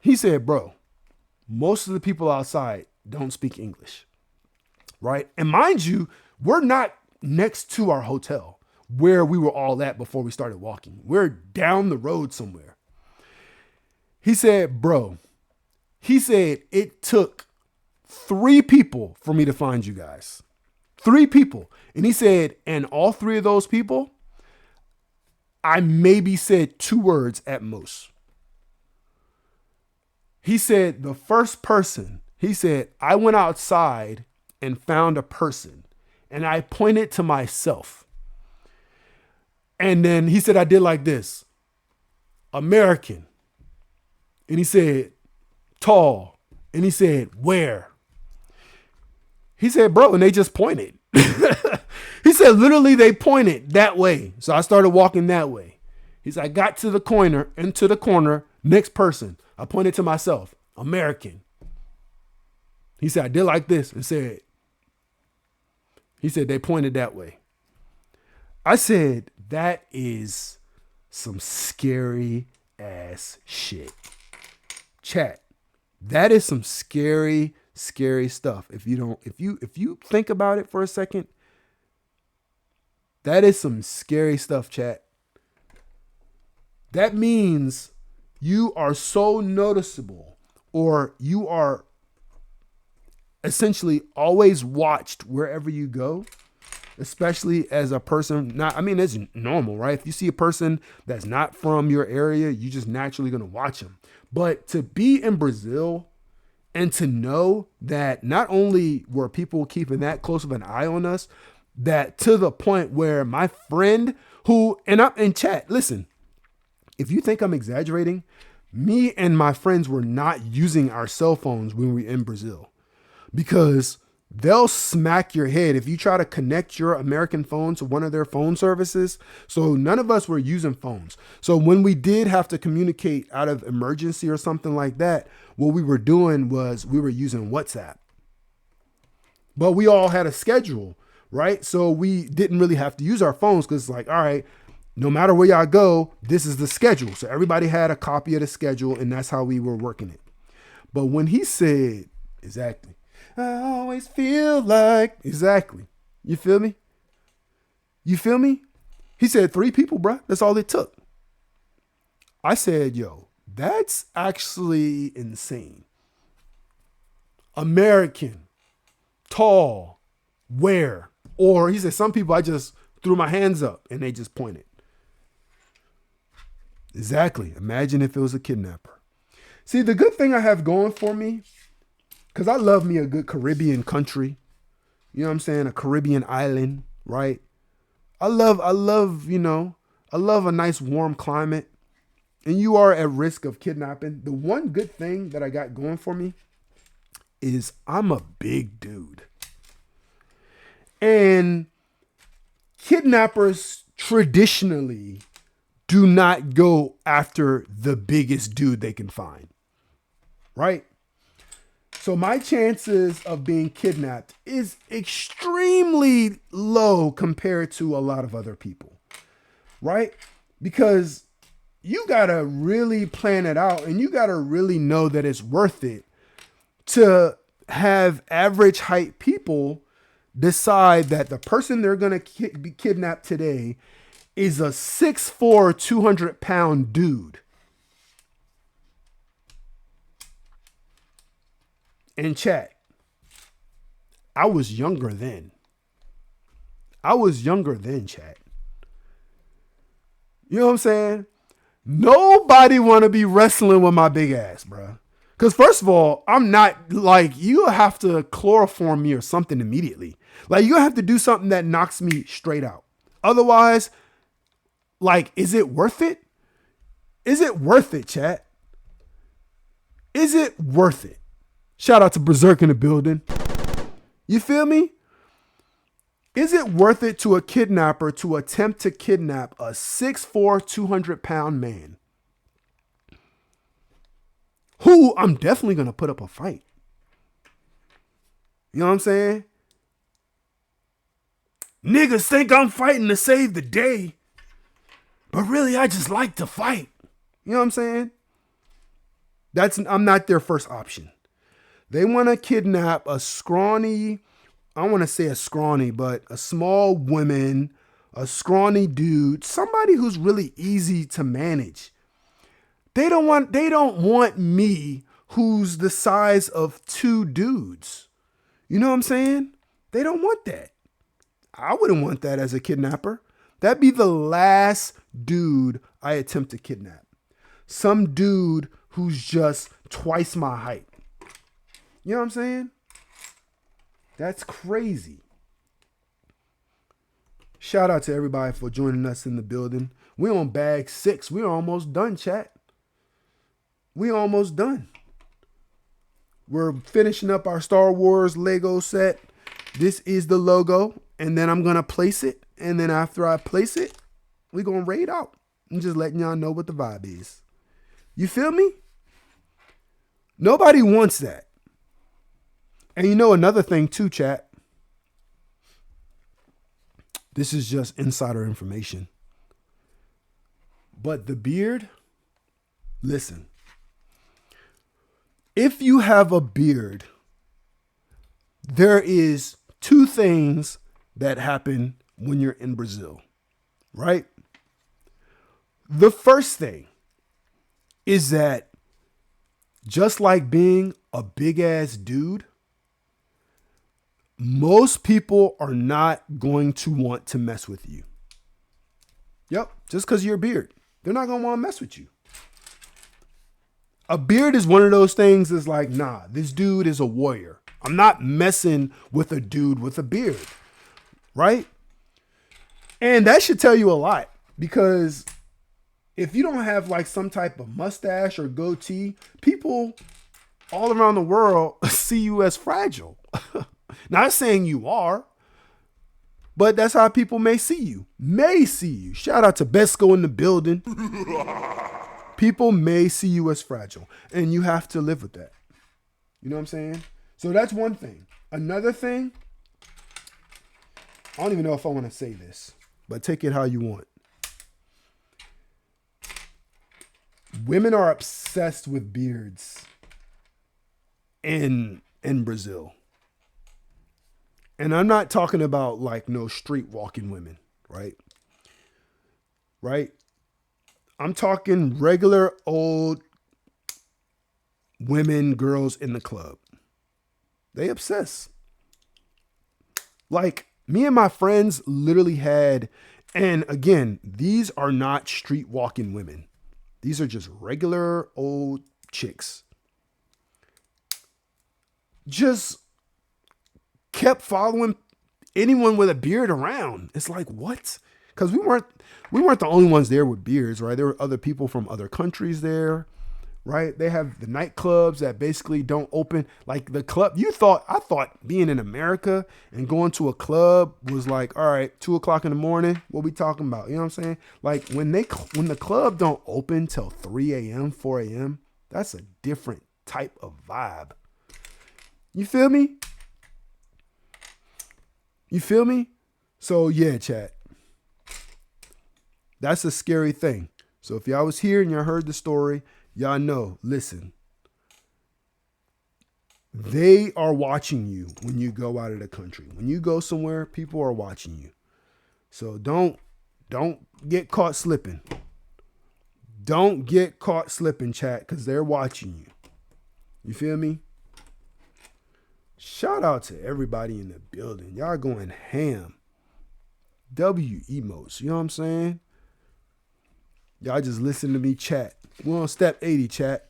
He said, bro, most of the people outside don't speak English, right? And mind you, we're not next to our hotel where we were all at before we started walking. We're down the road somewhere. He said, bro, it took 3 people for me to find you guys. 3 people. And he said, and all 3 of those people, I maybe said 2 words at most. He said, the first person, he said, I went outside and found a person and I pointed to myself. And then he said, I did like this, American. And he said, tall. And he said, where? He said, bro, and they just pointed. He said, literally, they pointed that way. So I started walking that way. He said, I got to the corner, next person. I pointed to myself, American. He said, I did like this and said, he said, they pointed that way. I said, that is some scary ass shit. Chat. That is some scary stuff. If you think about it for a second, that is some scary stuff, chat. That means you are so noticeable, or you are essentially always watched wherever you go, especially as a person. It's normal, right? If you see a person that's not from your area, you just naturally going to watch them. But to be in Brazil and to know that not only were people keeping that close of an eye on us, that to the point where my friend in chat, listen, if you think I'm exaggerating, me and my friends were not using our cell phones when we were in Brazil, because they'll smack your head if you try to connect your American phone to one of their phone services. So none of us were using phones. So when we did have to communicate out of emergency or something like that, what we were doing was we were using WhatsApp. But we all had a schedule, right? So we didn't really have to use our phones, because it's like, all right, no matter where y'all go, this is the schedule. So everybody had a copy of the schedule, and that's how we were working it. But when he said, exactly, I always feel like, exactly. You feel me? You feel me? He said 3 people, bro. That's all it took. I said, yo, that's actually insane. American, tall, where? Or he said, some people, I just threw my hands up and they just pointed. Exactly. Imagine if it was a kidnapper. See, the good thing I have going for me, because I love me a good Caribbean country. You know what I'm saying? A Caribbean island, right? I love a nice warm climate. And you are at risk of kidnapping. The one good thing that I got going for me is I'm a big dude. And kidnappers traditionally do not go after the biggest dude they can find, right? So my chances of being kidnapped is extremely low compared to a lot of other people, right? Because you got to really plan it out, and you got to really know that it's worth it to have average height people decide that the person they're going to be kidnapped today is a 6'4", 200-pound dude. In chat, I was younger then. Chat. You know what I'm saying? Nobody want to be wrestling with my big ass, bro. Because first of all, I'm not like, you have to chloroform me or something immediately. Like, you have to do something that knocks me straight out. Otherwise, like, is it worth it? Is it worth it, chat? Is it worth it? Shout out to Berserk in the building. You feel me? Is it worth it to a kidnapper to attempt to kidnap a 6'4", 200-pound man? who I'm definitely going to put up a fight. You know what I'm saying? Niggas think I'm fighting to save the day, but really I just like to fight. You know what I'm saying? I'm not their first option. They want to kidnap a scrawny, I don't want to say a scrawny, but a small woman, a scrawny dude, somebody who's really easy to manage. They don't want me who's the size of two dudes. You know what I'm saying? They don't want that. I wouldn't want that as a kidnapper. That'd be the last dude I attempt to kidnap. Some dude who's just twice my height. You know what I'm saying? That's crazy. Shout out to everybody for joining us in the building. We on bag 6. We're almost done, chat. We almost done. We're finishing up our Star Wars Lego set. This is the logo. And then I'm going to place it. And then after I place it, we're going to raid out. I'm just letting y'all know what the vibe is. You feel me? Nobody wants that. And you know another thing too, chat. This is just insider information. But the beard, listen. If you have a beard, there is two things that happen when you're in Brazil, right? The first thing is that just like being a big ass dude, most people are not going to want to mess with you. Yep, just because you're a beard. They're not going to want to mess with you. A beard is one of those things that's like, nah, this dude is a warrior. I'm not messing with a dude with a beard, right? And that should tell you a lot, because if you don't have like some type of mustache or goatee, people all around the world see you as fragile. Not saying you are, but that's how people may see you. May see you. Shout out to Besco in the building. People may see you as fragile, and you have to live with that. You know what I'm saying? So that's one thing. Another thing, I don't even know if I want to say this, but take it how you want. Women are obsessed with beards in Brazil. And I'm not talking about like no street walking women, right? Right? I'm talking regular old women, girls in the club. They obsess. Like me and my friends literally had, and again, these are not street walking women. These are just regular old chicks. Just kept following anyone with a beard around. It's like, what? Because we weren't the only ones there with beards, right? There were other people from other countries there, right? They have the nightclubs that basically don't open. Like the club, I thought being in America and going to a club was like, all right, 2:00 in the morning, what we talking about? You know what I'm saying? Like when the club don't open till 3 a.m., 4 a.m., that's a different type of vibe. You feel me? You feel me? So yeah, chat. That's a scary thing. So if y'all was here and y'all heard the story, y'all know, listen. They are watching you when you go out of the country. When you go somewhere, people are watching you. So don't get caught slipping. Don't get caught slipping, chat, because they're watching you. You feel me? Shout out to everybody in the building. Y'all going ham. W emotes. You know what I'm saying? Y'all just listen to me chat. We're on step 80, chat.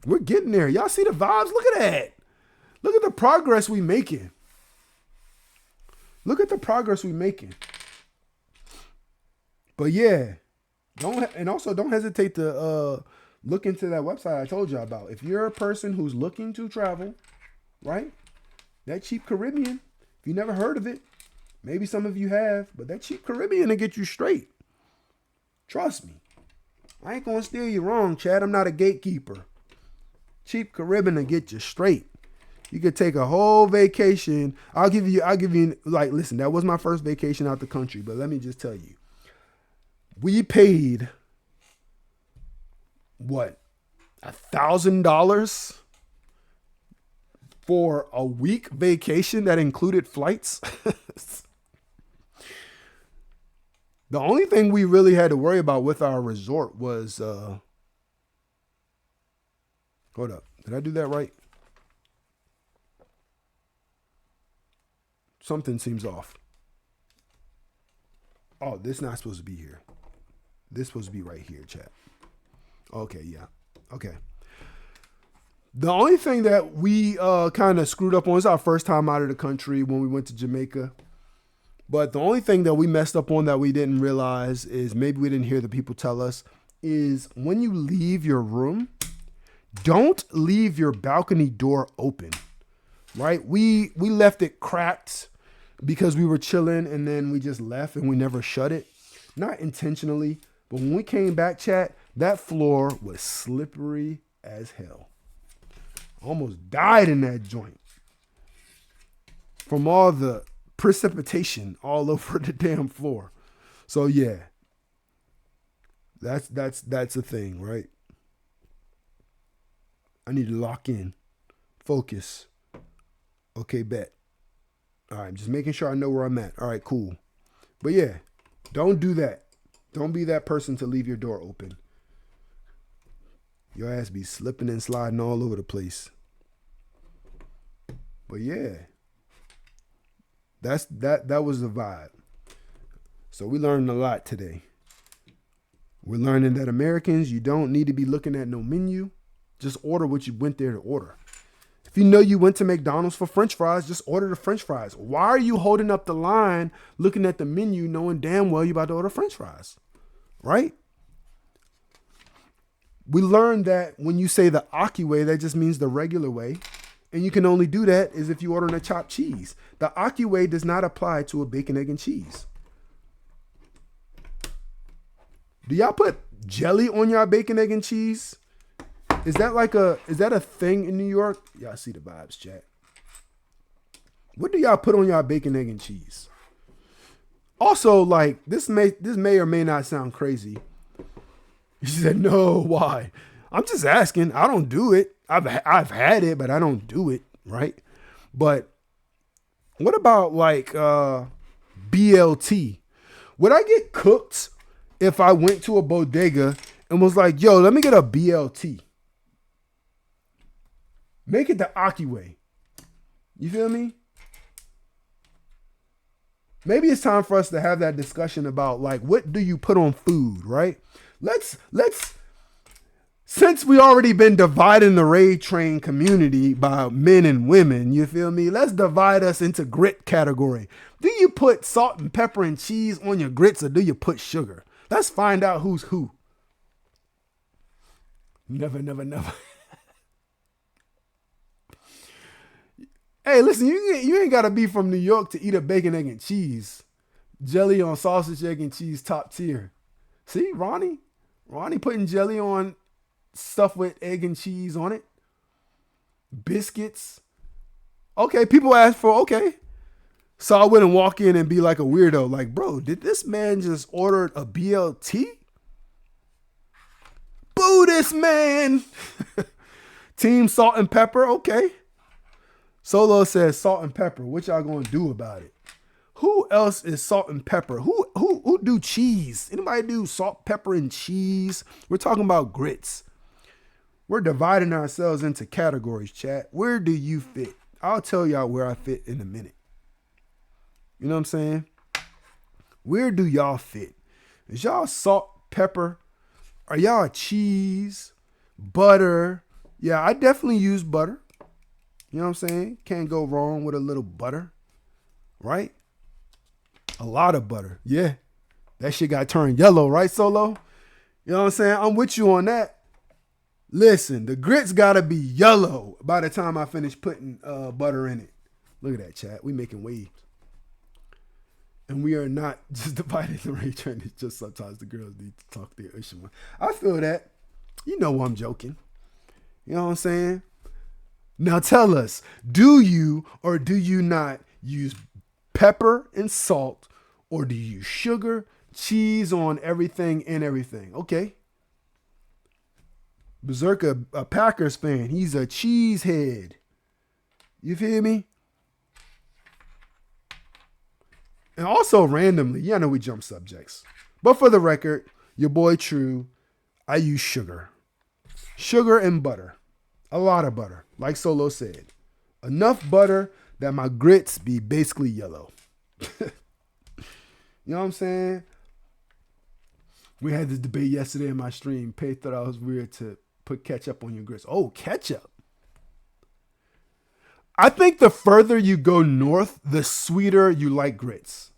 We're getting there. Y'all see the vibes? Look at that. Look at the progress we making. Look at the progress we making. But yeah, don't hesitate to look into that website I told you about. If you're a person who's looking to travel, right? That Cheap Caribbean, if you never heard of it, maybe some of you have, but that Cheap Caribbean will get you straight. Trust me. I ain't gonna steer you wrong, Chad. I'm not a gatekeeper. Cheap Caribbean to get you straight. You could take a whole vacation. I'll give you like, listen, that was my first vacation out the country, but let me just tell you. We paid what? $1,000 for a week vacation that included flights. The only thing we really had to worry about with our resort was hold up. Did I do that right? Something seems off. Oh, this not supposed to be here. This supposed to be right here, chat. Okay, yeah. Okay. The only thing that we kind of screwed up on is our first time out of the country when we went to Jamaica. But the only thing that we messed up on that we didn't realize is, maybe we didn't hear the people tell us, is when you leave your room, don't leave your balcony door open, right? We left it cracked because we were chilling, and then we just left and we never shut it. Not intentionally, but when we came back, chat, that floor was slippery as hell. Almost died in that joint from all the precipitation all over the damn floor. So yeah, that's a thing, right? I need to lock in, focus. Okay, bet. All right, just making sure I know where I'm at. All right, cool. But yeah, don't do that. Don't be that person to leave your door open. Your ass be slipping and sliding all over the place. But yeah, that was the vibe. So we learned a lot today. We're learning that Americans, you don't need to be looking at no menu. Just order what you went there to order. If you know you went to McDonald's for French fries, just order the French fries. Why are you holding up the line looking at the menu knowing damn well you're about to order French fries? Right? We learned that when you say the Aki way, that just means the regular way. And you can only do that is if you order a chopped cheese. The Aki way does not apply to a bacon, egg, and cheese. Do y'all put jelly on y'all bacon, egg, and cheese? Is that a thing in New York? Y'all see the vibes, chat. What do y'all put on y'all bacon, egg, and cheese? Also, like, this may or may not sound crazy. He said, no, why? I'm just asking. I don't do it. I've had it, but I don't do it, right? But what about like BLT? Would I get cooked if I went to a bodega and was like, yo, let me get a BLT? Make it the Aki way. You feel me? Maybe it's time for us to have that discussion about, like, what do you put on food, right? Let's since we already been dividing the raid train community by men and women, you feel me? Let's divide us into grit category. Do you put salt and pepper and cheese on your grits, or do you put sugar? Let's find out who's who. Never. Hey, listen, you ain't got to be from New York to eat a bacon, egg, and cheese. Jelly on sausage, egg, and cheese, top tier. See, Ronnie putting jelly on stuff with egg and cheese on it. Biscuits. Okay, people ask for, okay. So I wouldn't walk in and be like a weirdo. Like, bro, did this man just order a BLT? Boo this man. Team salt and pepper, okay. Solo says salt and pepper. What y'all gonna do about it? Who else is salt and pepper? Who do cheese? Anybody do salt, pepper, and cheese? We're talking about grits. We're dividing ourselves into categories, chat. Where do you fit? I'll tell y'all where I fit in a minute. You know what I'm saying? Where do y'all fit? Is y'all salt, pepper? Are y'all cheese, butter? Yeah, I definitely use butter. You know what I'm saying? Can't go wrong with a little butter, right? A lot of butter. Yeah. That shit got turned yellow, right, Solo? You know what I'm saying? I'm with you on that. Listen, the grits gotta be yellow by the time I finish putting butter in it. Look at that, chat. We making waves. And we are not just dividing the raid train. It's just sometimes the girls need to talk their issue. I feel that. You know I'm joking. You know what I'm saying? Now tell us, do you or do you not use pepper and salt, or do you use sugar, cheese on everything and everything? Okay. Berserker, a Packers fan. He's a cheesehead. You feel me? And also randomly, yeah, I know we jump subjects. But for the record, your boy True, I use sugar. Sugar and butter. A lot of butter, like Solo said. Enough butter that my grits be basically yellow. You know what I'm saying? We had this debate yesterday in my stream. Pay thought I was weird to put ketchup on your grits. Oh, ketchup. I think the further you go north, the sweeter you like grits.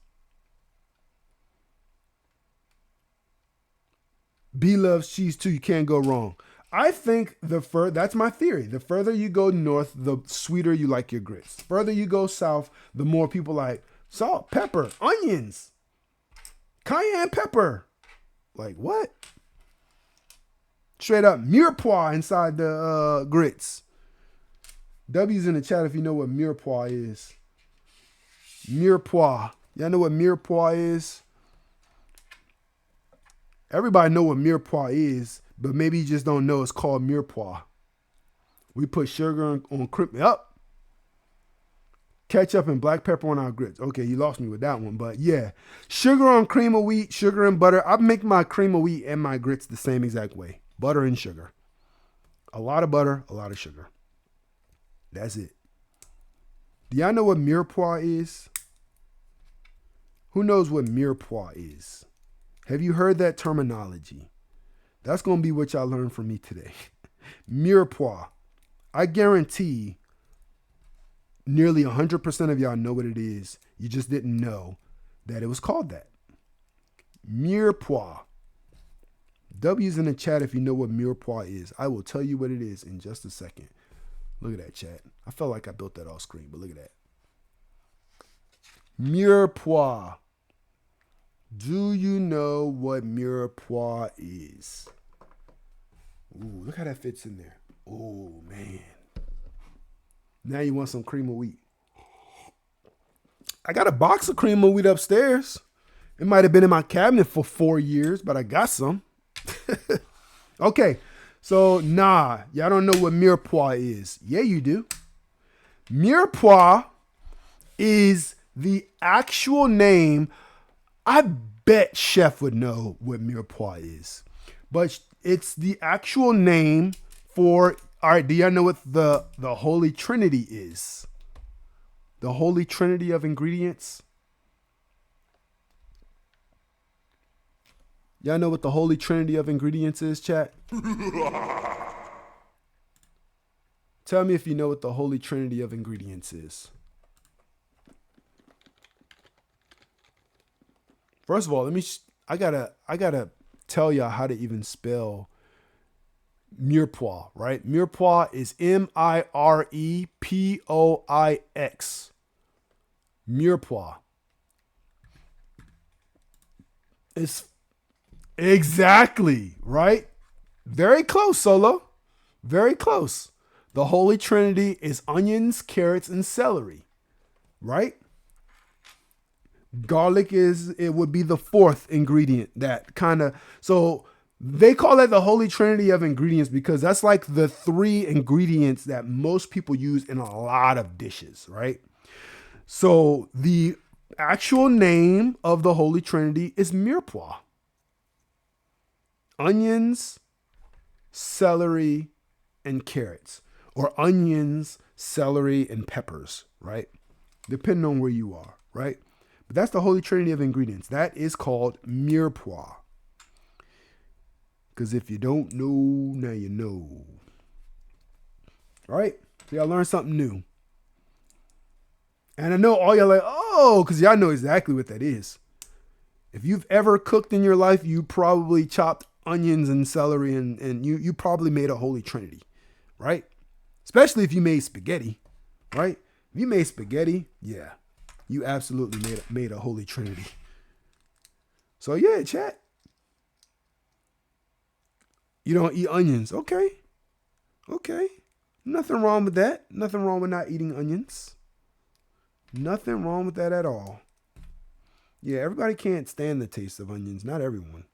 B loves cheese too. You can't go wrong. I think that's my theory. The further you go north, the sweeter you like your grits. Further you go south, the more people like salt, pepper, onions, cayenne pepper. Like what? Straight up mirepoix inside the grits. W's in the chat if you know what mirepoix is. Mirepoix. Y'all know what mirepoix is? Everybody know what mirepoix is, but maybe you just don't know it's called mirepoix. We put sugar on cream. Up. Ketchup and black pepper on our grits. Okay, you lost me with that one, but yeah. Sugar on cream of wheat, sugar and butter. I make my cream of wheat and my grits the same exact way. Butter and sugar. A lot of butter, a lot of sugar. That's it. Do y'all know what mirepoix is? Who knows what mirepoix is? Have you heard that terminology? That's going to be what y'all learn from me today. Mirepoix. I guarantee nearly 100% of y'all know what it is. You just didn't know that it was called that. Mirepoix. W's in the chat if you know what mirepoix is. I will tell you what it is in just a second. Look at that, chat. I felt like I built that off screen, but look at that. Mirepoix. Do you know what mirepoix is? Ooh, look how that fits in there. Oh, man. Now you want some cream of wheat. I got a box of cream of wheat upstairs. It might have been in my cabinet for 4 years, but I got some. Okay, so nah, y'all don't know what mirepoix is. Yeah, you do. Mirepoix is the actual name. I bet Chef would know what mirepoix is, but it's the actual name for. All right, do y'all know what the Holy Trinity is? The Holy Trinity of ingredients. Y'all know what the Holy Trinity of ingredients is, chat? Tell me if you know what the Holy Trinity of ingredients is. First of all, I gotta tell y'all how to even spell mirepoix, right? Mirepoix is Mirepoix. Mirepoix. It's exactly right. Very close, Solo. Very close. The Holy Trinity is onions, carrots, and celery, right? Garlic would be the fourth ingredient that kind of, so they call it the Holy Trinity of ingredients because that's like the three ingredients that most people use in a lot of dishes, right? So the actual name of the Holy Trinity is mirepoix. Onions, celery, and carrots, or onions, celery, and peppers, right? Depending on where you are, right? But that's the Holy Trinity of ingredients. That is called mirepoix. Because if you don't know, now you know. All right? So y'all learned something new. And I know all y'all like, oh, because y'all know exactly what that is. If you've ever cooked in your life, you probably chopped onions and celery and you probably made a Holy Trinity, right? Especially if you made spaghetti, right? If you made spaghetti, yeah, you absolutely made a Holy Trinity. So yeah, chat. You don't eat onions, okay? Okay. Nothing wrong with that. Nothing wrong with not eating onions. Nothing wrong with that at all. Yeah, everybody can't stand the taste of onions. Not everyone.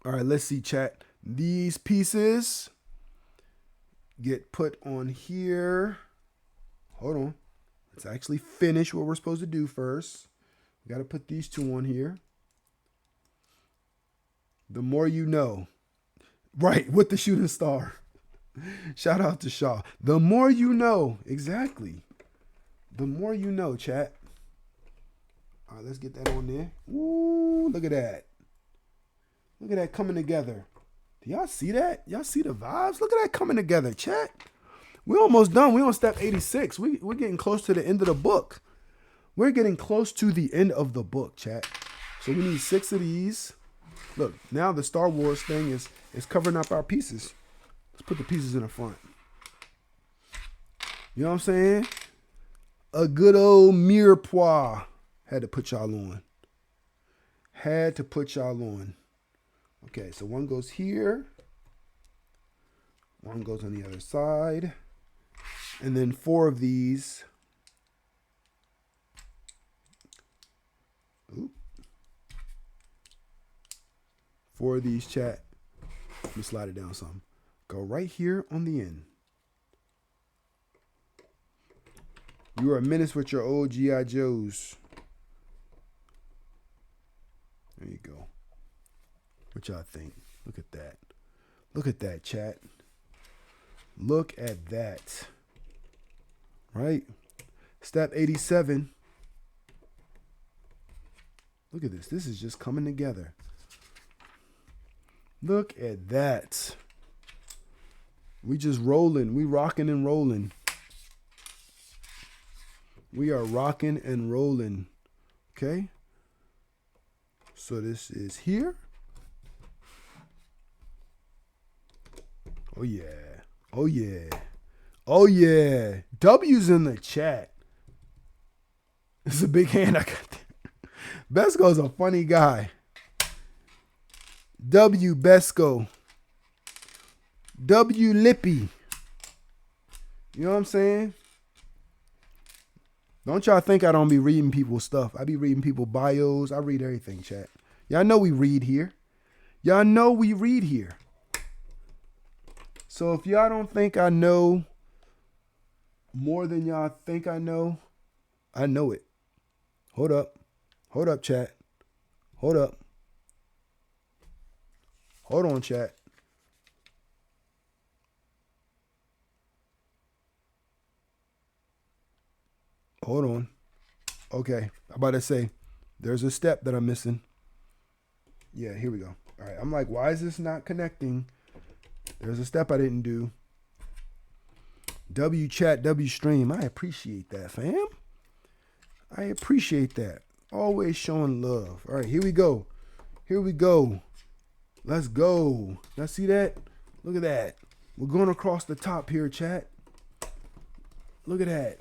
All right, let's see, chat. These pieces get put on here. Hold on. Let's actually finish what we're supposed to do first. We got to put these two on here. The more you know. Right, with the shooting star. Shout out to Shaw. The more you know. Exactly. The more you know, chat. All right, let's get that on there. Ooh, look at that. Look at that coming together. Do y'all see that? Y'all see the vibes? Look at that coming together, chat. We're almost done. We're on step 86. We're getting close to the end of the book. We're getting close to the end of the book, chat. So we need 6 of these. Look, now the Star Wars thing is covering up our pieces. Let's put the pieces in the front. You know what I'm saying? A good old mirepoix. Had to put y'all on. Had to put y'all on. Okay, so one goes here. One goes on the other side. And then 4 of these. Oop. 4 of these, chat. Let me slide it down some. Go right here on the end. You are a menace with your old G.I. Joes. There you go. What y'all think? Look at that. Look at that, chat. Look at that. Right? Step 87. Look at this. This is just coming together. Look at that. We just rolling. We rocking and rolling. We are rocking and rolling. Okay? So this is here. Oh, yeah. Oh, yeah. Oh, yeah. W's in the chat. It's a big hand I got there. Besco's a funny guy. W. Besco. W. Lippy. You know what I'm saying? Don't y'all think I don't be reading people's stuff. I be reading people's bios. I read everything, chat. Y'all know we read here. Y'all know we read here. So if y'all don't think I know more than y'all think I know it. Hold up. Hold up, chat. Hold up. Hold on, chat. Hold on. Okay. I'm about to say, there's a step that I'm missing. Yeah, here we go. All right. I'm like, why is this not connecting? There's a step I didn't do. W chat, W stream. I appreciate that, fam. I appreciate that. Always showing love. All right, here we go. Here we go. Let's go. Y'all see that? Look at that. We're going across the top here, chat. Look at that.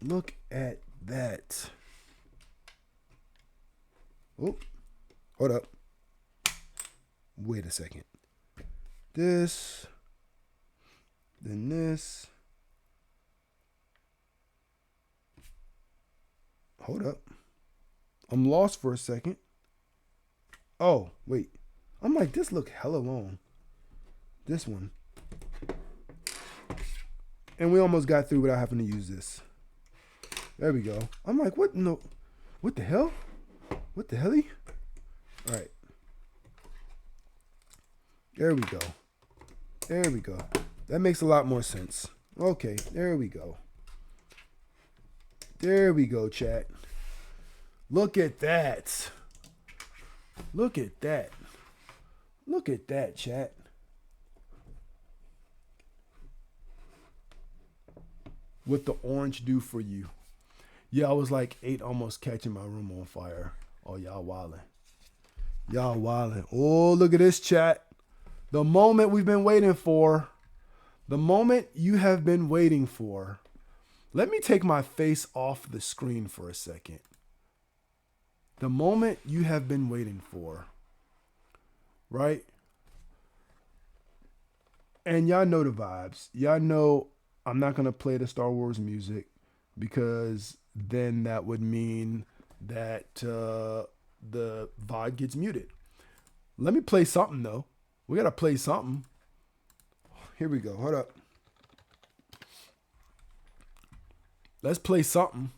Look at that. Oh, hold up. Wait a second. This, then this. Hold up. I'm lost for a second. Oh, wait. I'm like, this look hella long. This one. And we almost got through without having to use this. There we go. I'm like, what? No. What the hell? What the hell? All right. There we go. There we go. That makes a lot more sense. Okay, there we go. There we go, chat. Look at that. Look at that. Look at that, chat. What the orange do for you? Yeah, I was like 8 almost catching my room on fire. Oh, y'all wildin'. Y'all wildin'. Oh, look at this, chat. The moment we've been waiting for. The moment you have been waiting for. Let me take my face off the screen for a second. The moment you have been waiting for. right? And y'all know the vibes. Y'all know I'm not gonna play the Star Wars music because then that would mean that the VOD gets muted. Let me play something though. We gotta play something. Here we go. Hold up. Let's play something.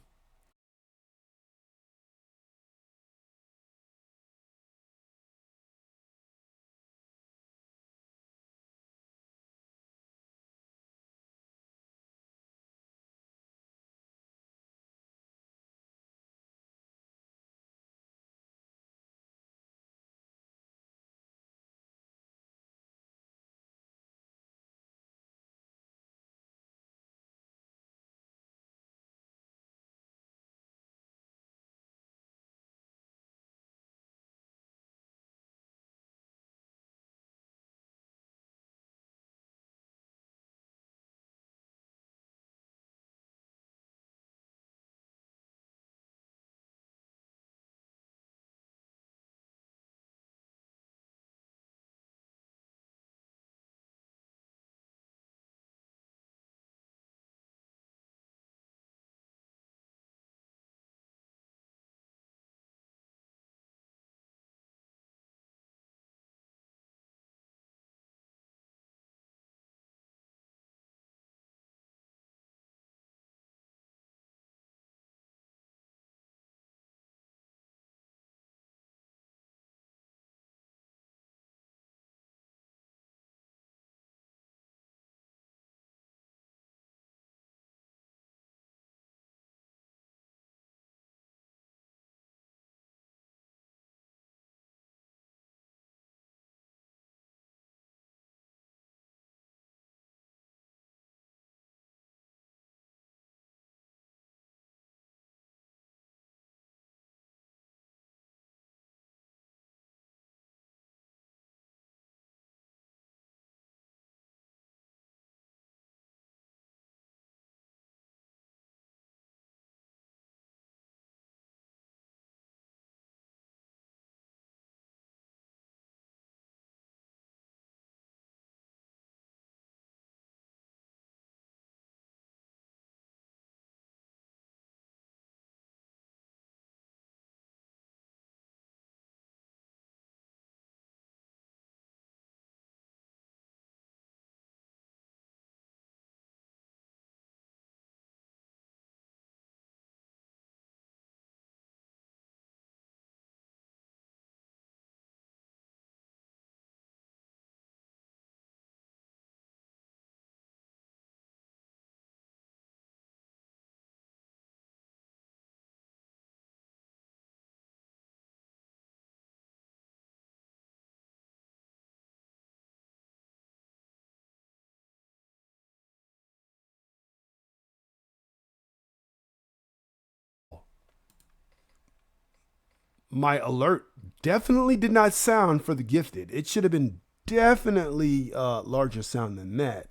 My alert definitely did not sound for the gifted. It should have been definitely larger sound than that.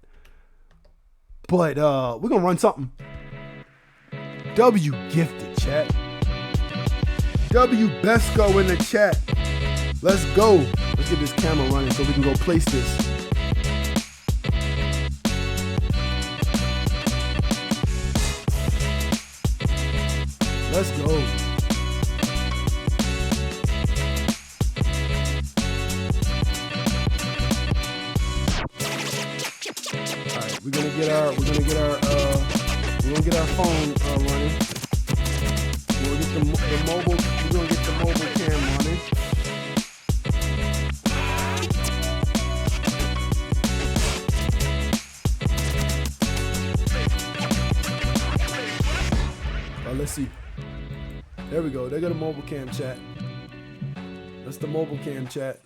But we're gonna run something. W gifted chat. W best go in the chat. Let's go. Let's get this camera running so we can go place this. Let's go. We're gonna get our phone running. We're gonna get the mobile. We're gonna get the mobile cam running. Let's see. There we go. They got a mobile cam chat. That's the mobile cam chat.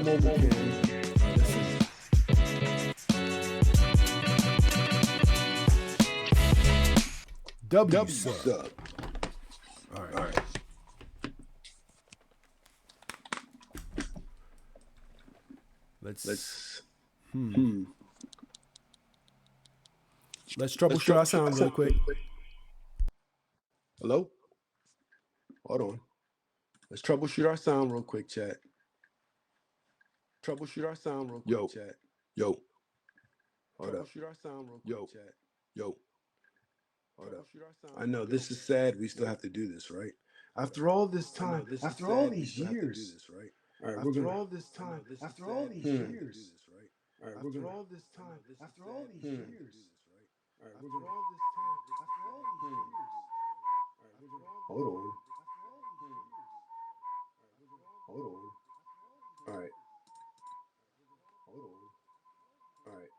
Mobile cam. W sub. All right. Let's troubleshoot our sound real quick. Hello? Hold on. Let's troubleshoot our sound real quick, chat. Troubleshoot our sound real quick, chat. Yo. Hold up. Troubleshoot our sound real quick, chat. Yo. Hold up. I know this is sad. We still have to do this, right? After all this time, after all these years, right? All right, after all this time, after all these years, right? All right, after all this time, after all these years, right? All right, after all this time, after all these years. Hold on. Hold on. All right. Hold on. All right.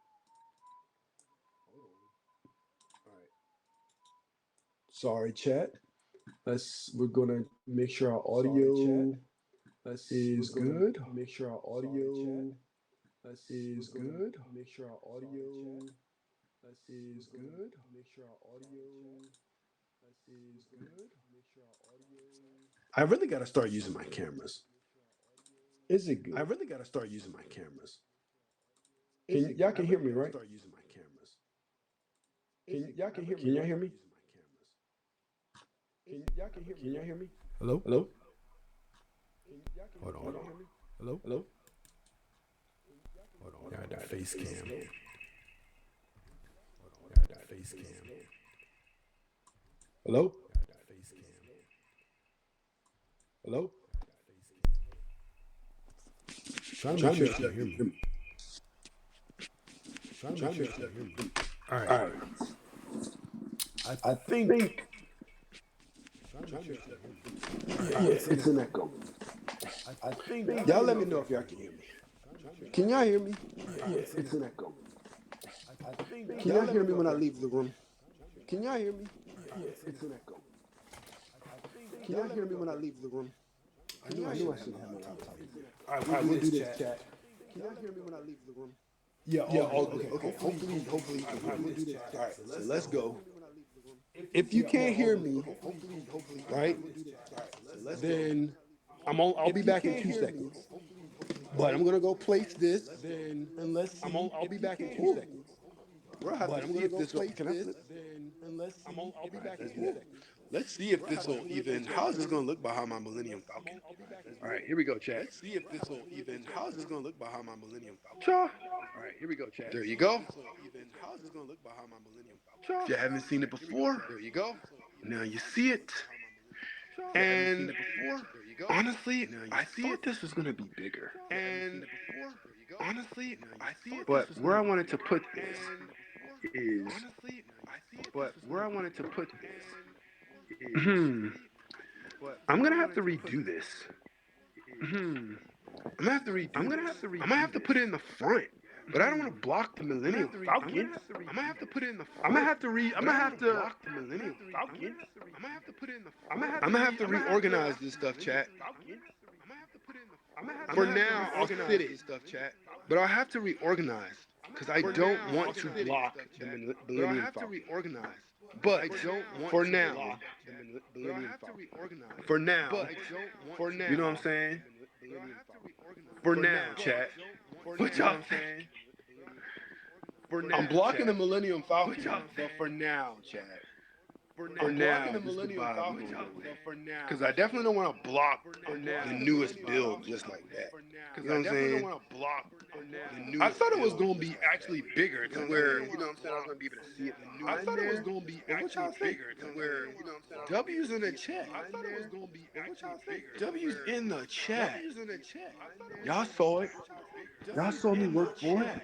Hold on. All right. Sorry, chat. We're gonna make sure our audio is good. Make sure our audio is good. Make sure our audio is good. Make sure our audio is good. Make sure our audio. I really gotta start using my cameras. Is it good? I really gotta start using my cameras. Y'all can hear me, right? Start using my cameras. Y'all can hear me? Can y'all hear me? Can y'all hear me? Hello? Hello? Hold on. Hello? Hello? Hold on. Got that face cam. Got that face cam. Hello? Hello? Trying to make sure you can hear me. Trying to make sure you can hear me. All right. I think. Yeah, it's an echo. I think. Y'all let me know if y'all can hear me. Can y'all hear me? Yeah, it's an echo. Can y'all hear me when I leave the room? Can y'all hear me? Yeah, it's an echo. Can y'all hear me when I leave the room? I knew I shouldn't have my laptop. All right, we'll do this, chat. Can y'all hear me when I leave the room? Yeah, all good. Okay. Hopefully. We'll do this. All right, so let's go. If you can't hear me, right, then I'll be back in 2 seconds. But I'm gonna go place this, and let's see. I'll be back in 2 seconds. We'll have to see if this will. Can I flip? I'll be back in 2 seconds. Let's see if this will even. How is this gonna look behind my Millennium Falcon? All right, here we go, chat. Let's see if this will even. How is this gonna look behind my Millennium Falcon? All right, here we go, chat. There you go. How is this gonna look behind my Millennium Falcon? If you haven't seen it before, there you go. Now you see it. And honestly, I thought this was gonna be bigger. And honestly, I thought. But where I wanted to put this is. But where I wanted to put this is. I'm gonna have to redo this. I'm gonna have to redo. I'm gonna have to put it in the front. But I don't want to block the Millennium Falcon. I'm gonna have to put it in the front. I'm gonna have to block the Millennium Falcon. I'm gonna have to put it in the front. I'm gonna have to reorganize this stuff, chat. For now, I'll sit it, stuff, chat. But I'll have to reorganize because I don't want to block the Millennium Falcon. But I don't want for now. For now. For now. You know what I'm saying? For now, chat. What y'all saying? I'm blocking the Millennium Falcon, but for now, chat. For now, the Millennium Falcon, because I definitely don't want to block the newest build just like that. You know what I'm saying? I thought it was gonna be actually bigger to where you know what I'm saying. I was gonna be able to see it. I thought it was gonna be actually bigger to where you know what I'm saying. W's in the chat. I thought it was gonna be actually bigger. W's in the chat. Y'all saw it. Y'all saw me work for it.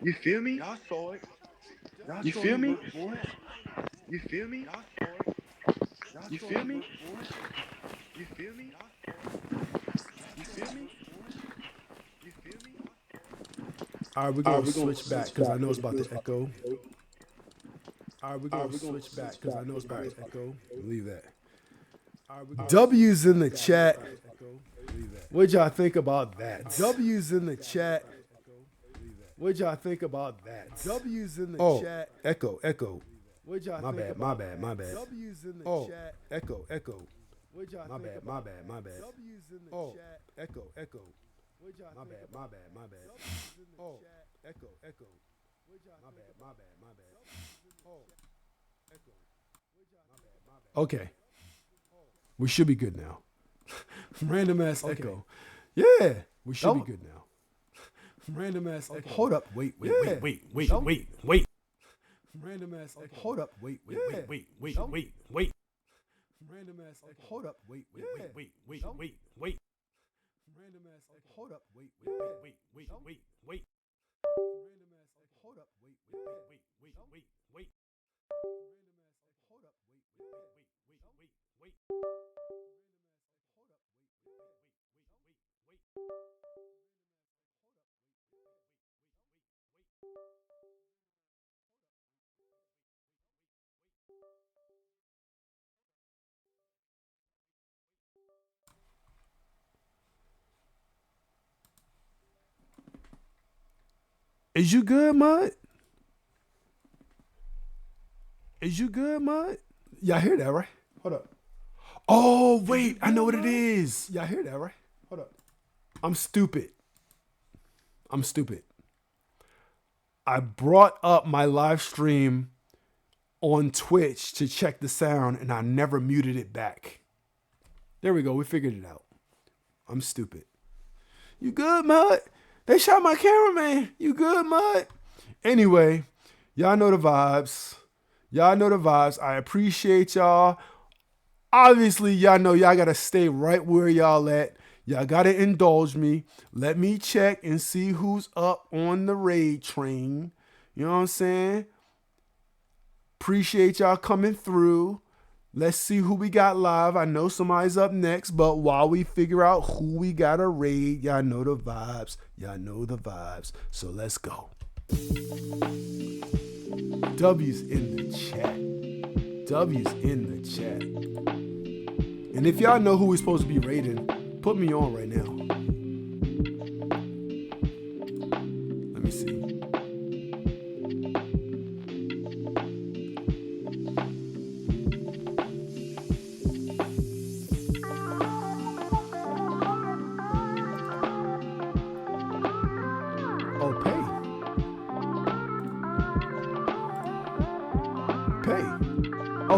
You feel me? Y'all saw it. You feel me? You feel me? You feel me? You feel me? You feel me? You feel me? All right, we're gonna switch back because I know it's about to echo. All right, we're gonna switch back because I know it's about to echo. Leave that. W's in the chat. What y'all think about that? W's in the chat. What y'all think about that? W's in the chat. Echo. My bad. W's in the chat. Echo. My bad. W's in the chat. Echo. My bad. Oh, echo. My bad. Oh, echo. Okay. We should be good now. Random ass echo. Yeah. We should be good now. Random ass echo. Hold up. Wait. Wait. Random ass echo. Hold up. Wait. Wait. Random ass echo. Hold up. Wait. Wait. Random ass echo. Hold up. Wait. Wait. Random ass echo. Hold up. Wait. Is you good, Mud? Is you good, Mud? Y'all hear that, right? Hold up. Oh, wait. I know what it is. Y'all hear that, right? Hold up. I'm stupid. I brought up my live stream on Twitch to check the sound, and I never muted it back. There we go. We figured it out. I'm stupid. You good, Mud? They shot my cameraman. You good, Mud? Anyway, y'all know the vibes. I appreciate y'all. Obviously, y'all know y'all got to stay right where y'all at. Y'all got to indulge me. Let me check and see who's up on the raid train. You know what I'm saying? Appreciate y'all coming through. Let's see who we got live. I know somebody's up next, but while we figure out who we got to raid, y'all know the vibes. So let's go. W's in the chat. And if y'all know who we're supposed to be raiding, put me on right now. Let me see.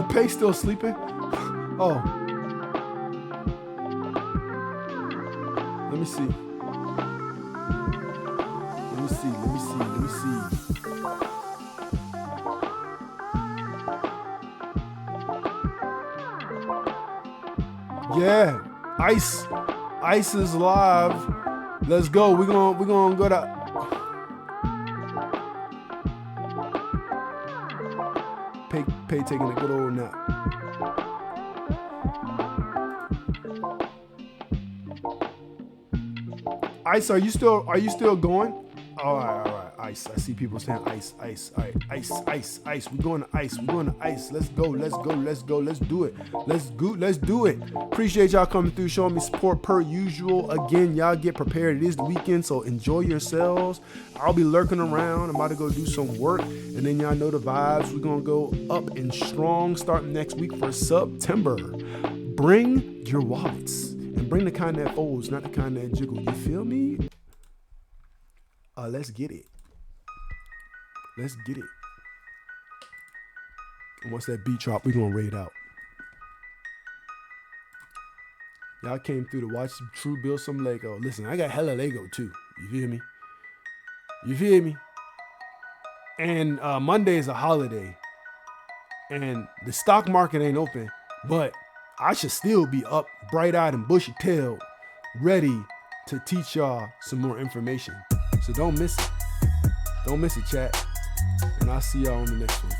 Pay still sleeping? Oh. Let me see. Yeah. Ice is live. Let's go. We're gonna go to Pay taking a good old nap. Ice, are you still going? All right. Ice. I see people saying ice. All right, ice. We're going to ice. Let's go. Let's do it. Let's do it. Appreciate y'all coming through, showing me support per usual. Again, y'all get prepared. It is the weekend, so enjoy yourselves. I'll be lurking around. I'm about to go do some work, and then y'all know the vibes. We're gonna go up and strong starting next week for September. Bring your wallets and bring the kind that folds, not the kind that jiggle. You feel me? Let's get it. And once that beat drop, we're gonna raid out. Y'all came through to watch True build some Lego. Listen, I got hella Lego too. You feel me? And Monday is a holiday. And the stock market ain't open. But I should still be up, bright-eyed and bushy-tailed, ready to teach y'all some more information. So don't miss it. Don't miss it, chat. And I'll see y'all on the next one.